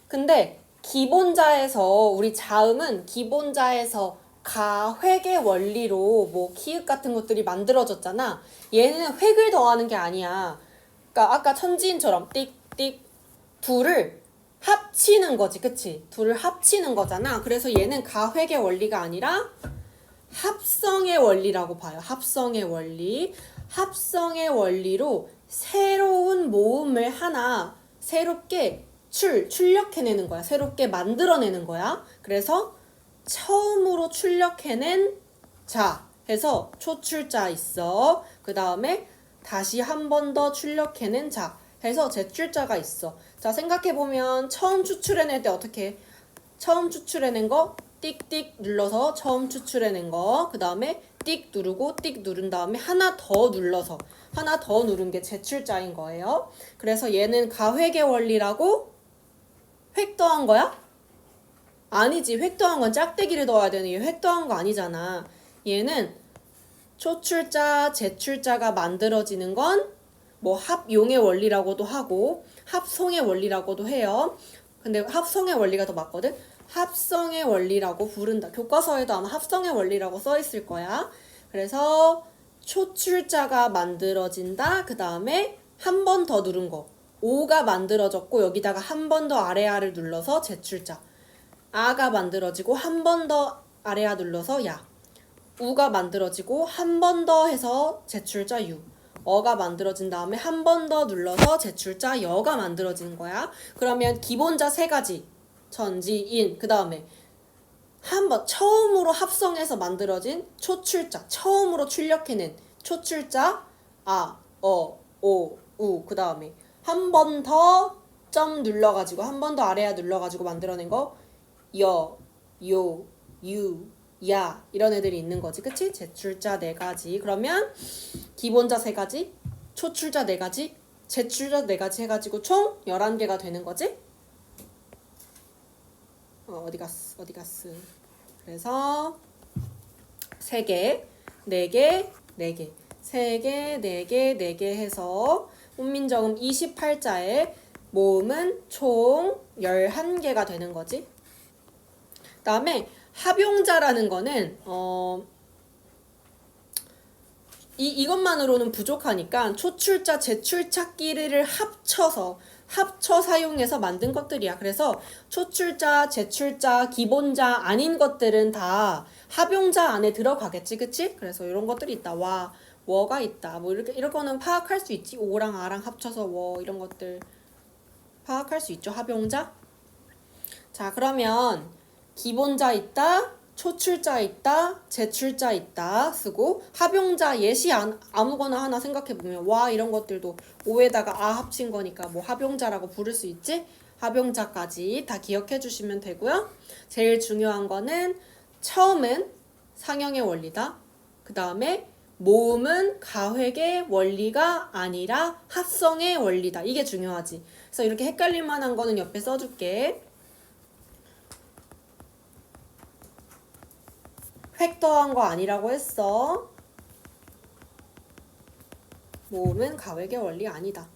근데 기본자에서 우리 자음은 기본자에서 가, 획의 원리로 뭐 기읍 같은 것들이 만들어졌잖아. 얘는 획을 더하는 게 아니야. 그러니까 아까 천지인처럼 띡띡 둘을 합치는 거지, 그치? 둘을 합치는 거잖아. 그래서 얘는 가획의 원리가 아니라 합성의 원리라고 봐요. 합성의 원리. 합성의 원리로 새로운 모음을 하나 새롭게 출력해내는 거야. 새롭게 만들어내는 거야. 그래서 처음으로 출력해낸 자 해서 초출자 있어. 그 다음에 다시 한 번 더 출력해낸 자 해서 제출자가 있어. 자, 생각해보면 처음 추출해낼 때 어떻게 해? 처음 추출해낸 거 띡띡 눌러서 처음 추출해낸 거, 그 다음에 띡 누르고 띡 누른 다음에 하나 더 눌러서 하나 더 누른 게 제출자인 거예요. 그래서 얘는 가획의 원리라고 획 더한 거야? 아니지. 획 더한 건 짝대기를 넣어야 되는 얘 획 더한 거 아니잖아. 얘는 초출자, 제출자가 만들어지는 건 뭐 합용의 원리라고도 하고 합성의 원리라고도 해요. 근데 합성의 원리가 더 맞거든? 합성의 원리라고 부른다. 교과서에도 아마 합성의 원리라고 써 있을 거야. 그래서 초출자가 만들어진다. 그 다음에 한 번 더 누른 거. 오가 만들어졌고 여기다가 한 번 더 아래아를 눌러서 제출자. 아가 만들어지고 한 번 더 아래아 눌러서 야. 우가 만들어지고 한 번 더 해서 제출자 유. 어가 만들어진 다음에 한 번 더 눌러서 제출자 여가 만들어지는 거야. 그러면 기본자 세 가지. 천지, 인. 그 다음에 한 번 처음으로 합성해서 만들어진 초출자. 처음으로 출력해낸 초출자 아, 어, 오, 우. 그 다음에 한 번 더 점 눌러가지고 한 번 더 아래아 눌러가지고 만들어낸 거 여, 요, 유, 야 이런 애들이 있는 거지. 그치? 제출자 네 가지. 그러면 기본자 세 가지, 초출자 네 가지, 제출자 네 가지 해가지고 총 11개가 되는 거지? 어디 갔어? 그래서 3개, 4개, 4개, 3개, 4개, 4개 해서 훈민정음 28자의 모음은 총 11개가 되는 거지. 그 다음에 합용자라는 거는 이것만으로는 부족하니까 초출자, 제출자 끼리를 합쳐 사용해서 만든 것들이야. 그래서 초출자, 제출자, 기본자 아닌 것들은 다 합용자 안에 들어가겠지, 그치? 그래서 이런 것들이 있다. 와, 워가 있다. 뭐 이런 거는 파악할 수 있지. 오랑 아랑 합쳐서 워 이런 것들 파악할 수 있죠. 합용자. 자, 그러면 기본자 있다, 초출자 있다, 제출자 있다 쓰고 합용자 예시 아무거나 하나 생각해보면 와 이런 것들도 오에다가 아 합친 거니까 뭐 합용자라고 부를 수 있지? 합용자까지 다 기억해 주시면 되고요. 제일 중요한 거는 처음은 상형의 원리다. 그 다음에 모음은 가획의 원리가 아니라 합성의 원리다. 이게 중요하지. 그래서 이렇게 헷갈릴 만한 거는 옆에 써줄게. 획 더한 거 아니라고 했어. 모음은 가획의 원리 아니다.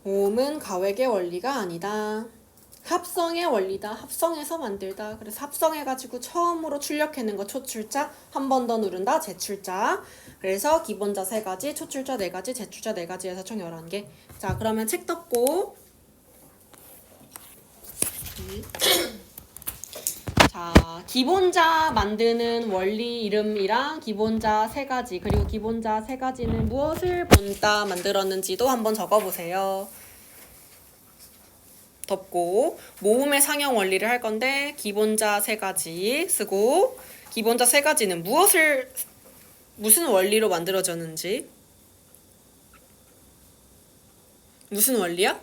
모음은 가획의 원리가 아니다. 합성의 원리다. 합성해서 만들다. 그래서 합성해가지고 처음으로 출력해낸 거 초출자, 한 번 더 누른다, 제출자. 그래서 기본자 3가지, 초출자 4가지, 제출자 4가지 해서 총 11개. 자, 그러면 책 덮고. 자, 기본자 만드는 원리 이름이랑 기본자 3가지, 그리고 기본자 3가지는 무엇을 본따 만들었는지도 한번 적어보세요. 덮고 모음의 상형 원리를 할 건데 기본자 3가지 쓰고 기본자 3가지는 무슨 원리로 만들어졌는지 무슨 원리야?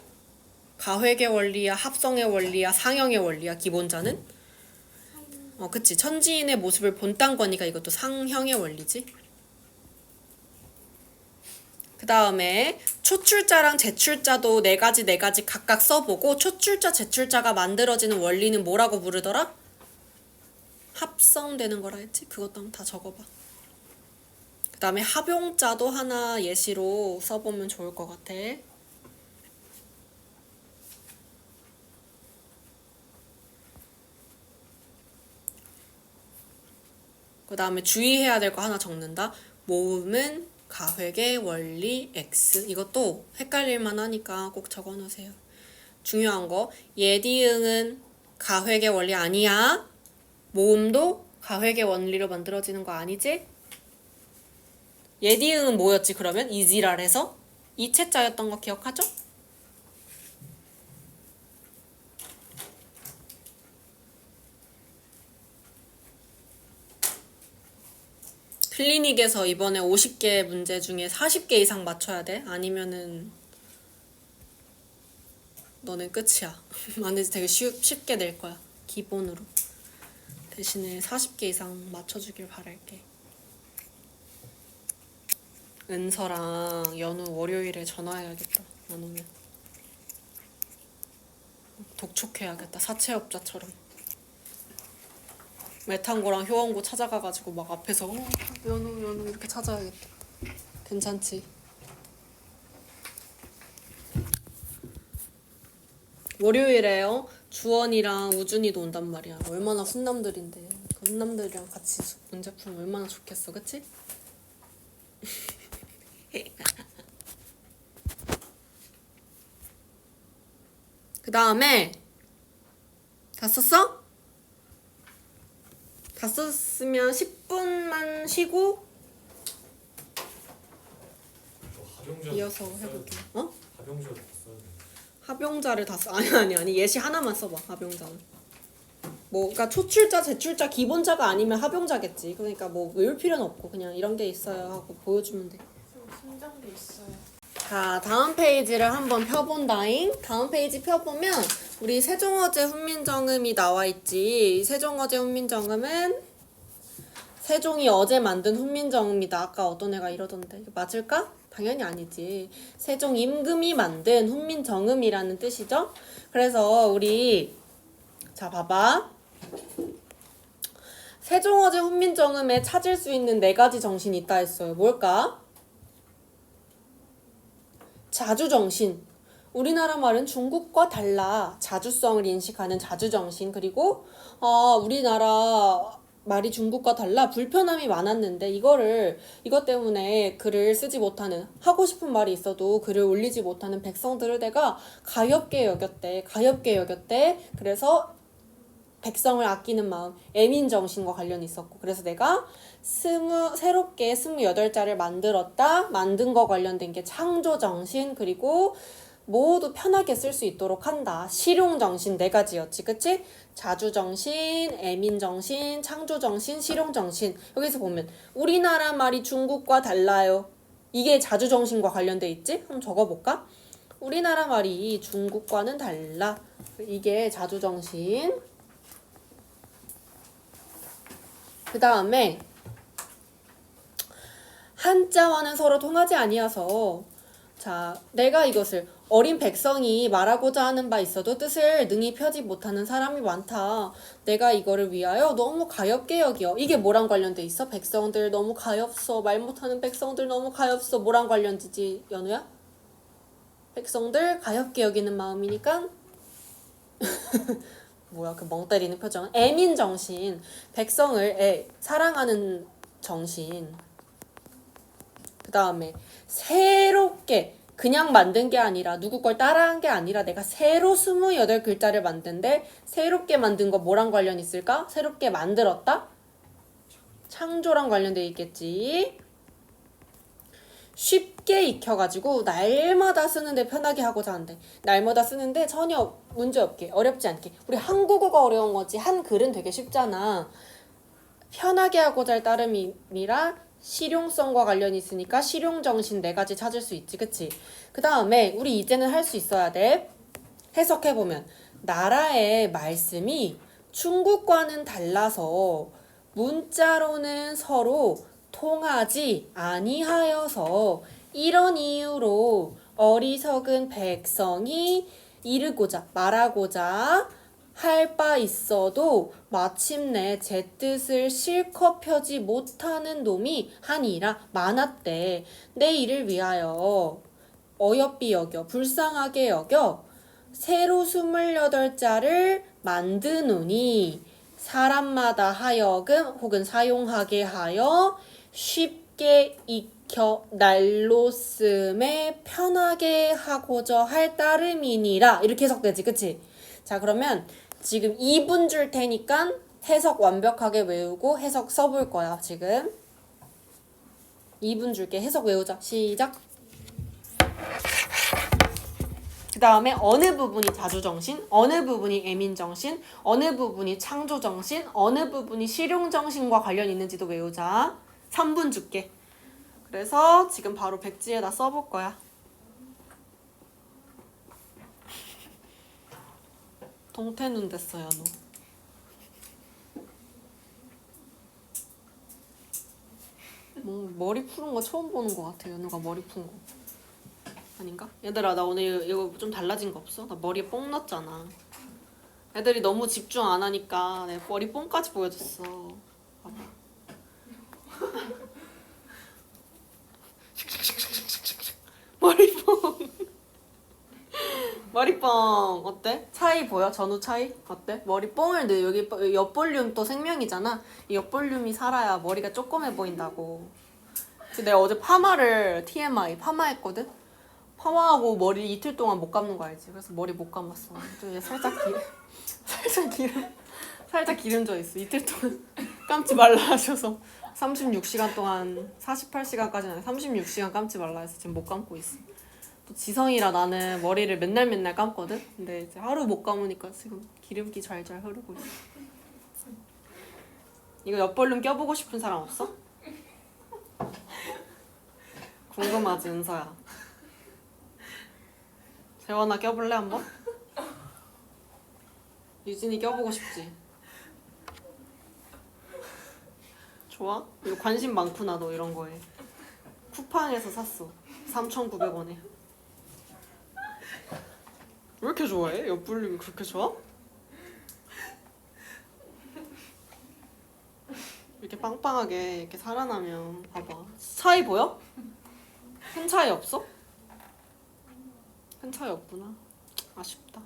가획의 원리야, 합성의 원리야, 상형의 원리야. 기본자는 그치. 천지인의 모습을 본딴 거니까 이것도 상형의 원리지. 그 다음에 초출자랑 제출자도 네 가지 각각 써보고 초출자, 제출자가 만들어지는 원리는 뭐라고 부르더라? 합성되는 거라 했지? 그것도 한번 다 적어봐. 그 다음에 합용자도 하나 예시로 써보면 좋을 것 같아. 그 다음에 주의해야 될 거 하나 적는다. 모음은 가획의 원리 X. 이것도 헷갈릴만 하니까 꼭 적어놓으세요. 중요한 거. 예디응은 가획의 원리 아니야. 모음도 가획의 원리로 만들어지는 거 아니지? 예디응은 뭐였지 그러면? 이지랄해서? 이체자였던 거 기억하죠? 클리닉에서 이번에 50개 문제 중에 40개 이상 맞춰야 돼? 아니면은 너는 끝이야. 만약에 되게 쉽게 낼 거야. 기본으로. 대신에 40개 이상 맞춰주길 바랄게. 은서랑 연우 월요일에 전화해야겠다. 안 오면. 독촉해야겠다. 사채업자처럼. 메탄고랑 효원고 찾아가가지고 막 앞에서 연우 이렇게 찾아야겠다. 괜찮지? 월요일에요. 주원이랑 우준이도 온단 말이야. 얼마나 훈남들인데. 그 훈남들이랑 같이 문제 풀면 얼마나 좋겠어, 그치? 그 다음에 다 썼어? 다 썼으면 10분만 쉬고 합용자 이어서 해볼게. 어? 합용자도 써야 돼. 합용자를 다 써. 아니. 예시 하나만 써봐. 합용자는. 뭐, 그러니까 초출자, 제출자, 기본자가 아니면 합용자겠지. 그러니까 뭐 외울 필요는 없고 그냥 이런 게 있어요 하고 보여주면 돼. 순정도 있어요. 자, 다음 페이지를 한번 펴본다잉. 다음 페이지 펴보면 우리 세종어제 훈민정음이 나와 있지. 세종어제 훈민정음은 세종이 어제 만든 훈민정음이다. 아까 어떤 애가 이러던데. 이거 맞을까? 당연히 아니지. 세종 임금이 만든 훈민정음이라는 뜻이죠. 그래서 우리 자 봐봐. 세종어제 훈민정음에 찾을 수 있는 네 가지 정신이 있다 했어요. 뭘까? 자주정신. 우리나라 말은 중국과 달라 자주성을 인식하는 자주정신. 그리고 우리나라 말이 중국과 달라 불편함이 많았는데 이것 때문에 글을 쓰지 못하는, 하고 싶은 말이 있어도 글을 올리지 못하는 백성들을 내가 가엾게 여겼대. 그래서 백성을 아끼는 마음, 애민정신과 관련이 있었고, 그래서 내가 새롭게 28자를 만든 거 관련된 게 창조정신, 그리고 모두 편하게 쓸 수 있도록 한다. 실용정신 네 가지였지, 그치? 자주정신, 애민정신, 창조정신, 실용정신. 여기서 보면 우리나라 말이 중국과 달라요. 이게 자주정신과 관련돼 있지? 한번 적어볼까? 우리나라 말이 중국과는 달라. 이게 자주정신. 그 다음에 한자와는 서로 통하지 아니어서, 자, 내가 이것을 어린 백성이 말하고자 하는 바 있어도 뜻을 능히 펴지 못하는 사람이 많다. 내가 이거를 위하여 너무 가엾게 여겨. 이게 뭐랑 관련돼 있어? 백성들 너무 가엾어. 말 못하는 백성들 너무 가엾어. 뭐랑 관련지지, 연우야? 백성들 가엾게 여기는 마음이니까 뭐야 그 멍 때리는 표정은? 애민정신. 백성을 사랑하는 정신. 그 다음에 새롭게, 그냥 만든 게 아니라 누구 걸 따라한 게 아니라 내가 새로 28글자를 만든데, 새롭게 만든 거 뭐랑 관련 있을까? 새롭게 만들었다? 창조랑 관련돼 있겠지. 쉽게 익혀가지고 날마다 쓰는데 편하게 하고자 한대. 날마다 쓰는데 전혀 문제없게, 어렵지 않게. 우리 한국어가 어려운 거지 한글은 되게 쉽잖아. 편하게 하고자 할 따름이라 실용성과 관련이 있으니까 실용정신 네 가지 찾을 수 있지, 그치? 그 다음에 우리 이제는 할 수 있어야 돼. 해석해보면 나라의 말씀이 중국과는 달라서 문자로는 서로 통하지 아니하여서 이런 이유로 어리석은 백성이 이르고자 말하고자 할 바 있어도 마침내 제 뜻을 실컷 펴지 못하는 놈이 하니라 많았대. 내 일을 위하여 어여삐 여겨 불쌍하게 여겨 새로 28자를 만드노니 사람마다 하여금 혹은 사용하게 하여 쉽게 익혀 날로 씀에 편하게 하고자 할 따름이니라. 이렇게 해석되지, 그치? 자, 그러면 지금 2분 줄 테니까 해석 완벽하게 외우고 해석 써볼 거야. 지금 2분 줄게. 해석 외우자. 시작. 그 다음에 어느 부분이 자주정신, 어느 부분이 애민정신, 어느 부분이 창조정신, 어느 부분이 실용정신과 관련 있는지도 외우자. 3분 줄게. 그래서 지금 바로 백지에다 써볼 거야. 동태눈 됐어요, 너. 머리 푸는 거 처음 보는 것 같아, 연우가 머리 푼 거. 아닌가? 얘들아, 나 오늘 이거 좀 달라진 거 없어? 나 머리에 뽕 났잖아. 애들이 너무 집중 안 하니까 내 머리 뽕까지 보여줬어. 봐봐. 머리뽕. 머리뽕 어때? 차이 보여? 전후 차이? 어때? 머리뽕을 늘 여기 옆볼륨 또 생명이잖아. 이 옆볼륨이 살아야 머리가 조그매 보인다고. 내가 어제 파마를 TMI 파마했거든? 파마하고 머리 이틀 동안 못 감는 거 알지? 그래서 머리 못 감았어. 좀 살짝 기름져 있어. 이틀 동안 감지 말라 하셔서 36시간 동안 48시간까지는 아니라 36시간 감지 말라 해서 지금 못 감고 있어. 또 지성이라 나는 머리를 맨날 감거든? 근데 이제 하루 못 감으니까 지금 기름기 잘잘 흐르고 있어. 이거 옆볼륨 껴보고 싶은 사람 없어? 궁금하지, 은서야? 재원아 껴볼래 한번? 유진이 껴보고 싶지? 좋아? 이거 관심 많구나 너 이런 거에. 쿠팡에서 샀어. 3,900원에. 왜 이렇게 좋아해? 옆볼륨이 그렇게 좋아? 이렇게 빵빵하게 이렇게 살아나면 봐봐. 차이 보여? 큰 차이 없어? 큰 차이 없구나. 아쉽다.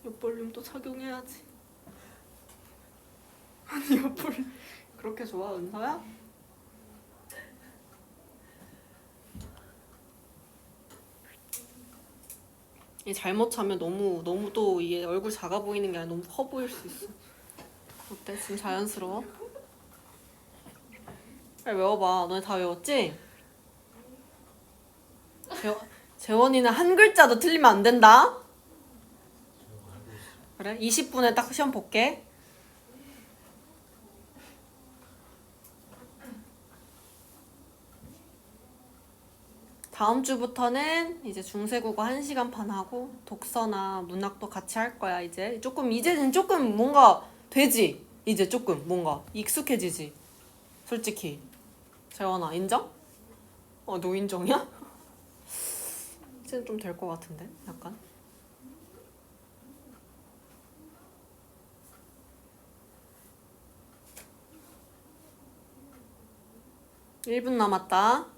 옆볼륨 또 착용해야지. 아니 옆볼륨 그렇게 좋아, 은서야? 이 잘못 차면 너무 또 이게 얼굴 작아 보이는 게 아니라 너무 커 보일 수 있어. 어때? 지금 자연스러워? 빨리 외워봐. 너네 다 외웠지? 재원이는 한 글자도 틀리면 안 된다. 그래? 20분에 딱 시험 볼게. 다음 주부터는 이제 중세국어 1시간 반 하고 독서나 문학도 같이 할 거야. 이제는 조금 뭔가 되지? 이제 조금 뭔가 익숙해지지? 솔직히 재원아 인정? 너 인정이야? 이제는 좀 될 것 같은데 약간. 1분 남았다.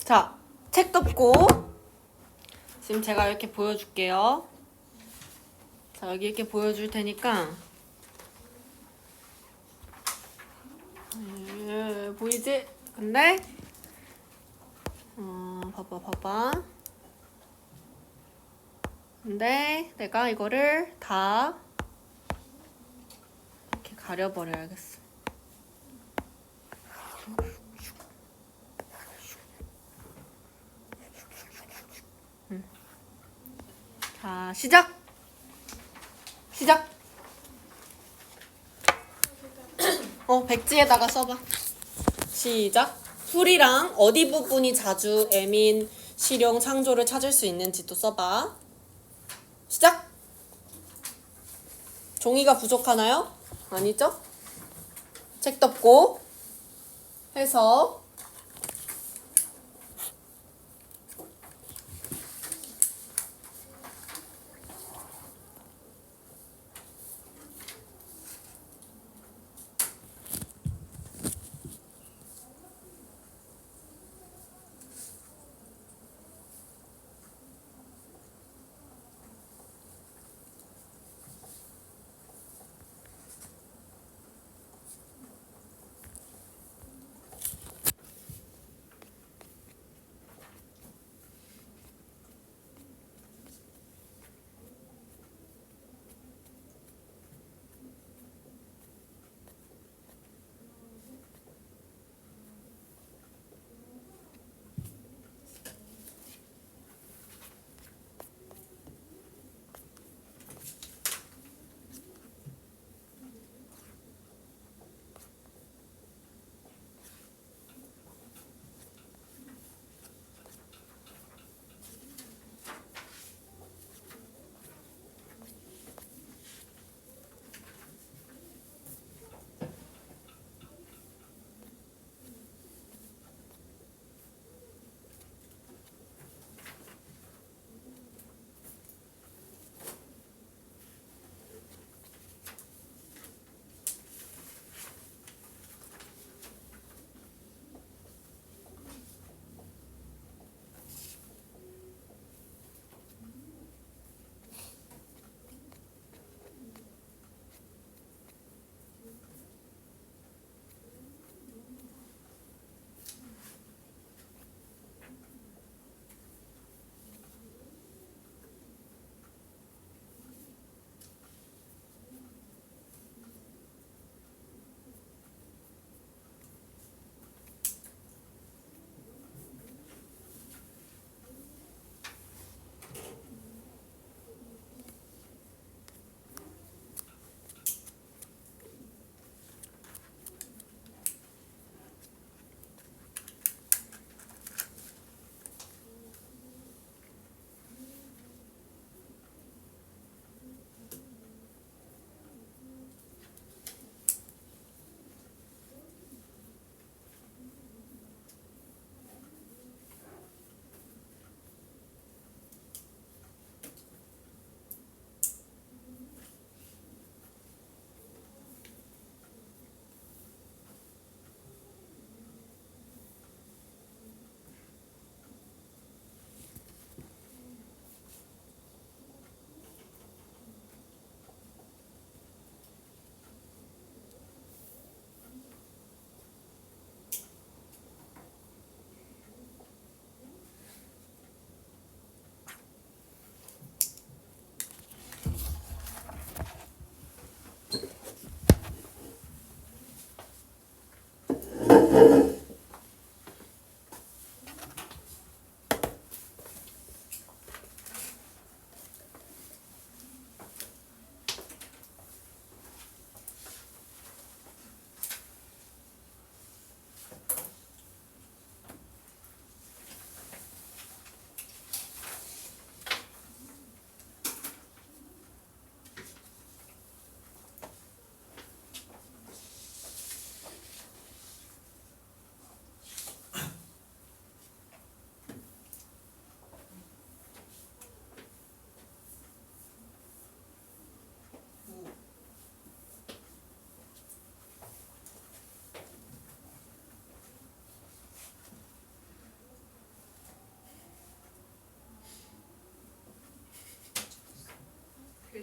자, 책 덮고 지금 제가 이렇게 보여줄게요. 자, 여기 이렇게 보여줄 테니까 보이지? 근데 봐봐. 근데 내가 이거를 다 이렇게 가려버려야겠어. 자, 시작! 백지에다가 써봐. 시작! 풀이랑 어디 부분이 자주 애민, 실용, 창조를 찾을 수 있는지 또 써봐. 시작! 종이가 부족하나요? 아니죠? 책 덮고 해서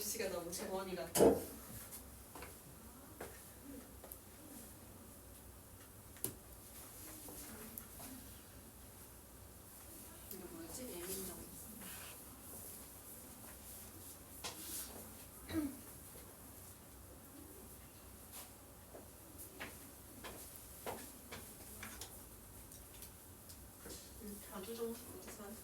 글씨가 너무 재원이 같아. 이거 뭐였지? 예민정. 자주정식 어디서 하지?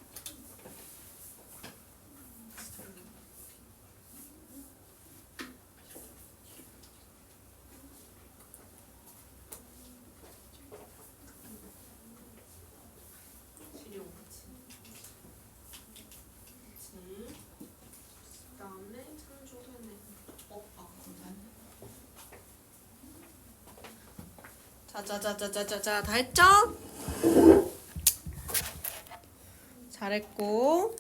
실용같이. 그치. 그다음에 창조해내. 감사합니다. 자자자자자자 다 했죠? 잘했고.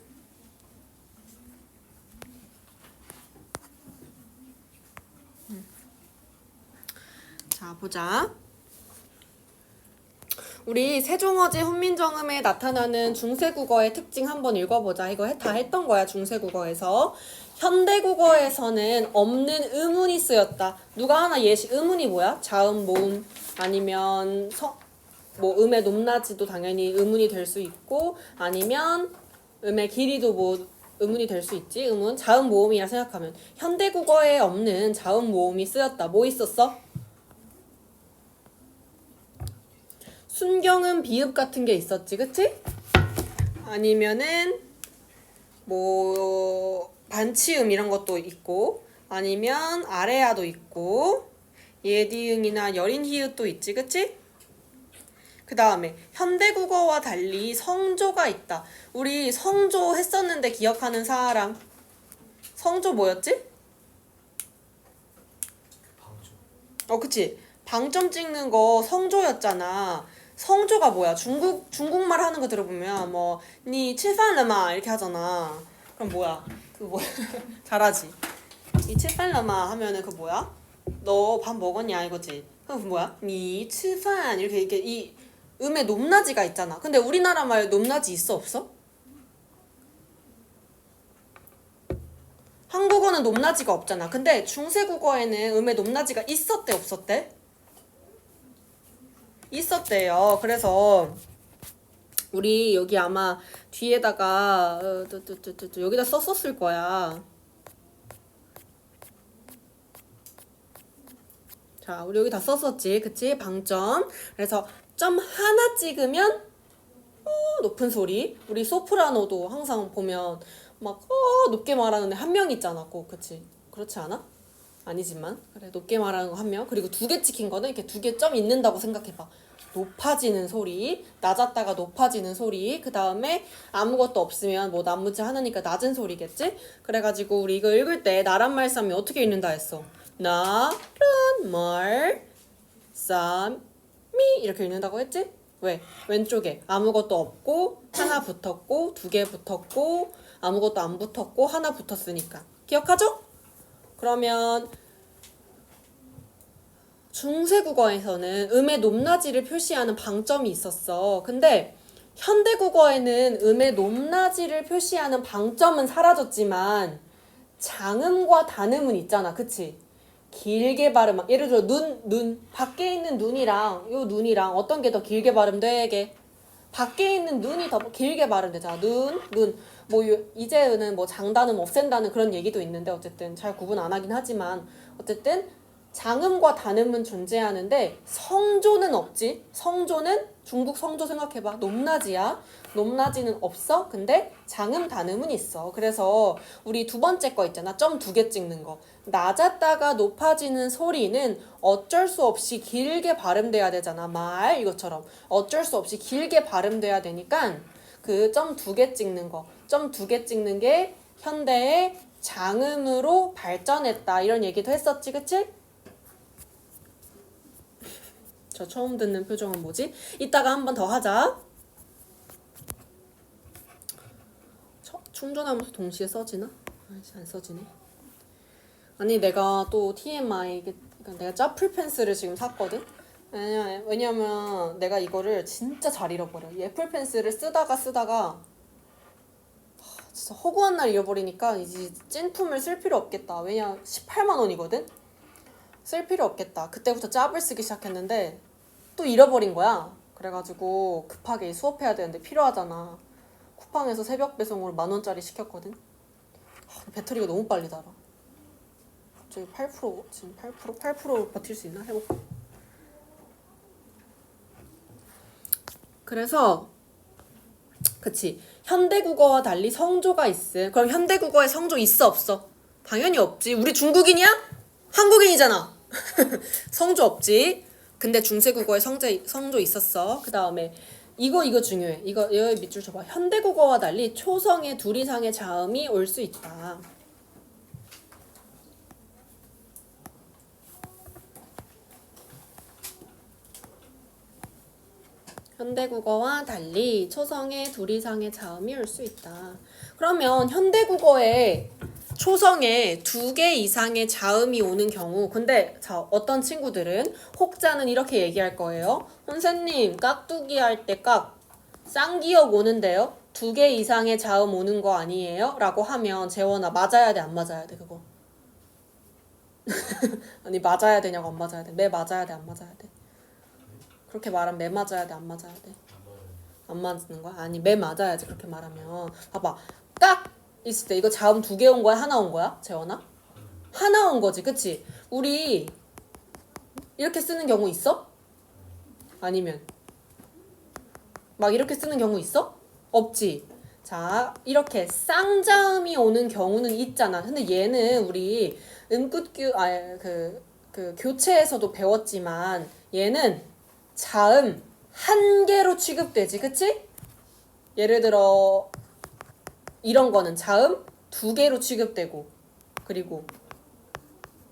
자 보자. 우리 세종어제 훈민정음에 나타나는 중세국어의 특징 한번 읽어보자. 이거 다 했던 거야 중세국어에서. 현대국어에서는 없는 의문이 쓰였다. 누가 하나 예시 의문이 뭐야? 자음, 모음 아니면 뭐 음의 높낮이도 당연히 의문이 될 수 있고 아니면 음의 길이도 뭐 의문이 될 수 있지. 음은 자음, 모음이라 생각하면 현대국어에 없는 자음, 모음이 쓰였다. 뭐 있었어? 순경음, 비읍 같은 게 있었지, 그치? 아니면은 뭐 반치음 이런 것도 있고 아니면 아래아도 있고 예디응이나 여린 히읗도 있지, 그치? 그 다음에 현대국어와 달리 성조가 있다. 우리 성조 했었는데 기억하는 사람. 성조 뭐였지? 방조. 그치? 방점 찍는 거 성조였잖아. 성조가 뭐야? 중국말 하는 거 들어보면 뭐 니 吃饭了吗 이렇게 하잖아. 그럼 뭐야? 그 뭐야? 잘하지. 니 吃饭了吗 하면은 그 뭐야? 너 밥 먹었냐 이거지. 그럼 뭐야? 니 吃饭 이렇게 이 음의 높낮이가 있잖아. 근데 우리나라 말 높낮이 있어 없어? 한국어는 높낮이가 없잖아. 근데 중세국어에는 음의 높낮이가 있었대 없었대? 있었대요. 그래서 우리 여기 아마 뒤에다가 여기다 썼었을 거야. 자, 우리 여기 다 썼었지, 그치? 방점. 그래서 점 하나 찍으면 높은 소리. 우리 소프라노도 항상 보면 막 높게 말하는 애 한 명 있잖아, 꼭, 그치? 그렇지 않아? 아니지만 그래 높게 말하는 거 한 명. 그리고 두 개 찍힌 거는 이렇게 두 개 점 있는다고 생각해봐. 높아지는 소리, 낮았다가 높아지는 소리. 그 다음에 아무것도 없으면 뭐 나무지 하나니까 낮은 소리겠지? 그래가지고 우리 이거 읽을 때 나란 말싸움이 어떻게 읽는다 했어? 나란 말싸움이 이렇게 읽는다고 했지? 왜? 왼쪽에 아무것도 없고 하나 붙었고 두 개 붙었고 아무것도 안 붙었고 하나 붙었으니까. 기억하죠? 그러면 중세국어에서는 음의 높낮이를 표시하는 방점이 있었어. 근데 현대국어에는 음의 높낮이를 표시하는 방점은 사라졌지만 장음과 단음은 있잖아. 그치? 길게 발음. 예를 들어 눈. 밖에 있는 눈이랑 요 눈이랑 어떤 게 더 길게 발음돼? 이게 밖에 있는 눈이 더 길게 발음되잖아. 눈. 뭐 이제는 뭐 장단음 없앤다는 그런 얘기도 있는데 어쨌든 잘 구분 안 하긴 하지만 어쨌든 장음과 단음은 존재하는데 성조는 없지. 성조는 중국 성조 생각해봐. 높낮이야. 높낮이는 없어. 근데 장음 단음은 있어. 그래서 우리 두 번째 거 있잖아. 점 두 개 찍는 거. 낮았다가 높아지는 소리는 어쩔 수 없이 길게 발음돼야 되잖아. 말 이것처럼 어쩔 수 없이 길게 발음돼야 되니까 그 점 두 개 찍는 거. 점 두 개 찍는 게 현대의 장음으로 발전했다. 이런 얘기도 했었지. 그치? 저 처음 듣는 표정은 뭐지? 이따가 한 번 더 하자. 충전하면서 동시에 써지나? 아이씨, 안 써지네. 아니 내가 또 TMI 그러니까 내가 짜플 펜슬을 지금 샀거든? 왜냐면 내가 이거를 진짜 잘 잃어버려. 이 애플 펜슬을 쓰다가 진짜 허구한 날 잃어버리니까 이제 찐품을 쓸 필요 없겠다. 왜냐 18만 원이거든. 쓸 필요 없겠다. 그때부터 짭을 쓰기 시작했는데 또 잃어버린 거야. 그래가지고 급하게 수업해야 되는데 필요하잖아. 쿠팡에서 새벽 배송으로 10,000원짜리 시켰거든. 배터리가 너무 빨리 닳아. 갑자기 8% 지금 8% 버틸 수 있나? 해볼까? 그래서 그치. 현대국어와 달리 성조가 있음. 그럼 현대국어에 성조 있어 없어? 당연히 없지. 우리 중국인이야? 한국인이잖아. 성조 없지. 근데 중세국어에 성조 있었어. 그 다음에 이거 중요해. 이거 여기 밑줄 줘봐. 현대국어와 달리 초성에 둘 이상의 자음이 올 수 있다. 현대국어와 달리 초성에 둘 이상의 자음이 올 수 있다. 그러면 현대국어에 초성에 2개 이상의 자음이 오는 경우, 근데 자 어떤 친구들은 혹자는 이렇게 얘기할 거예요. 선생님 깍두기 할 때 쌍기역 오는데요. 2개 이상의 자음 오는 거 아니에요? 라고 하면 재원아 맞아야 돼 안 맞아야 돼 그거? 아니 맞아야 되냐고 안 맞아야 돼? 매 맞아야 돼 안 맞아야 돼? 그렇게 말하면 매 맞아야 돼 안 맞아야 돼? 안 맞는 거야? 아니 매 맞아야지. 그렇게 말하면 봐봐 깍 있을 때 이거 자음 2개 온 거야? 하나 온 거야? 재원아? 하나 온 거지 그치? 우리 이렇게 쓰는 경우 있어? 아니면 막 이렇게 쓰는 경우 있어? 없지? 자 이렇게 쌍자음이 오는 경우는 있잖아. 근데 얘는 우리 그 교체에서도 배웠지만 얘는 자음 한 개로 취급되지 그치? 예를 들어 이런 거는 자음 2개로 취급되고 그리고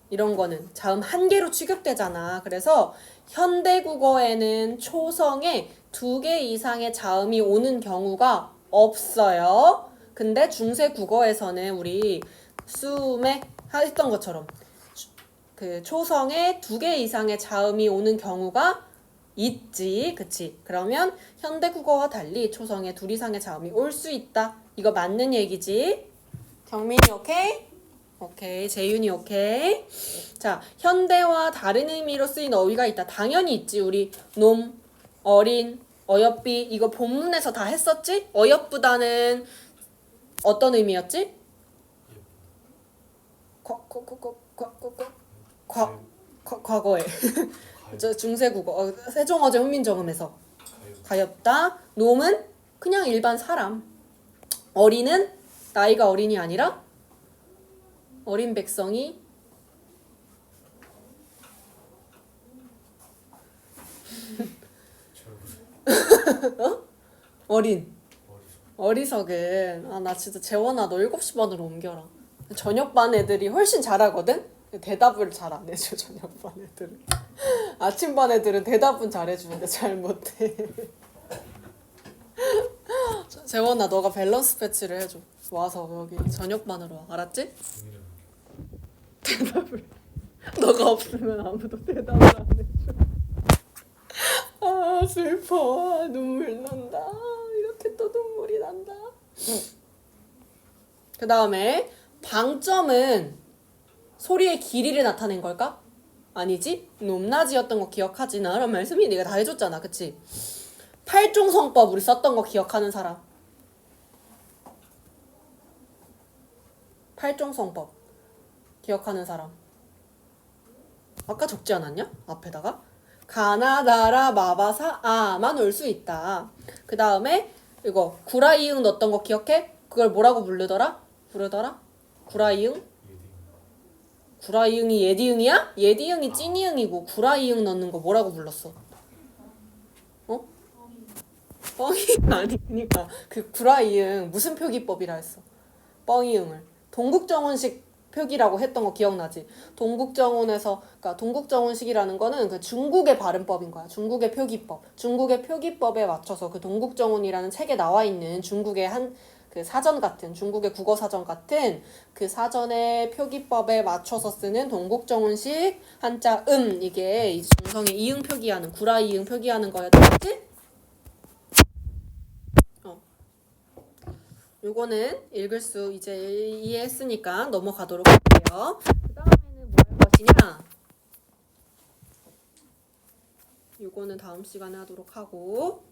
이런 거는 자음 1개로 취급되잖아. 그래서 현대국어에는 초성에 2개 이상의 자음이 오는 경우가 없어요. 근데 중세국어에서는 우리 수음에 했던 것처럼 그 초성에 2개 이상의 자음이 오는 경우가 있지. 그치? 그러면 현대국어와 달리 초성에 2 이상의 자음이 올 수 있다. 이거 맞는 얘기지? 경민이 오케이? 오케이. 재윤이 오케이. 자, 현대와 다른 의미로 쓰인 어휘가 있다. 당연히 있지. 우리 놈, 어린, 어여삐 이거 본문에서 다 했었지? 어여쁘다는 어떤 의미였지? 과거에 저 중세국어 세종어제 훈민정음에서 가엾다. 놈은 그냥 일반 사람. 어린은 나이가 어린이 아니라 어린 백성이 어? 어리석은. 아 나 진짜 재원아 너 7시 반으로 옮겨라. 저녁 반 애들이 훨씬 잘하거든? 대답을 잘 안 해줘. 저녁 반 애들은. 아침 반 애들은 대답은 잘해주는데 잘 못해. 재원아 너가 밸런스 패치를 해줘. 와서 여기 저녁 반으로 와. 알았지? 대답을 너가 없으면 아무도 대답을 안 해줘. 아 슬퍼. 눈물 난다. 이렇게 또 눈물이 난다. 그 다음에 방점은 소리의 길이를 나타낸 걸까? 아니지? 높낮이였던 거 기억하지? 나란 말씀이 네가 다 해줬잖아. 그치? 팔종성법 우리 썼던 거 기억하는 사람? 팔종성법 기억하는 사람? 아까 적지 않았냐? 앞에다가 가나다라 마바사 아만 올 수 있다. 그 다음에 이거 구라이응 넣었던 거 기억해? 그걸 뭐라고 부르더라? 구라이응? 구라이응이 예디응이야? 예디응이 찐이응이고 구라이응 넣는 거 뭐라고 불렀어? 어? 뻥이응 아니니까 그 구라이응 무슨 표기법이라 했어? 뻥이응을 동국정원식 표기라고 했던 거 기억나지? 동국정원에서 그러니까 동국정원식이라는 거는 그 중국의 발음법인 거야. 중국의 표기법. 중국의 표기법에 맞춰서 그 동국정원이라는 책에 나와 있는 중국의 한 그 사전 같은 중국의 국어 사전 같은 그 사전의 표기법에 맞춰서 쓰는 동국정원식 한자 이게 이 중성의 이응 표기하는 구라 이응 표기하는 거였지? 요거는 읽을 수 이제 이해했으니까 넘어가도록 할게요. 그 다음에는 뭐 할 것이냐? 요거는 다음 시간에 하도록 하고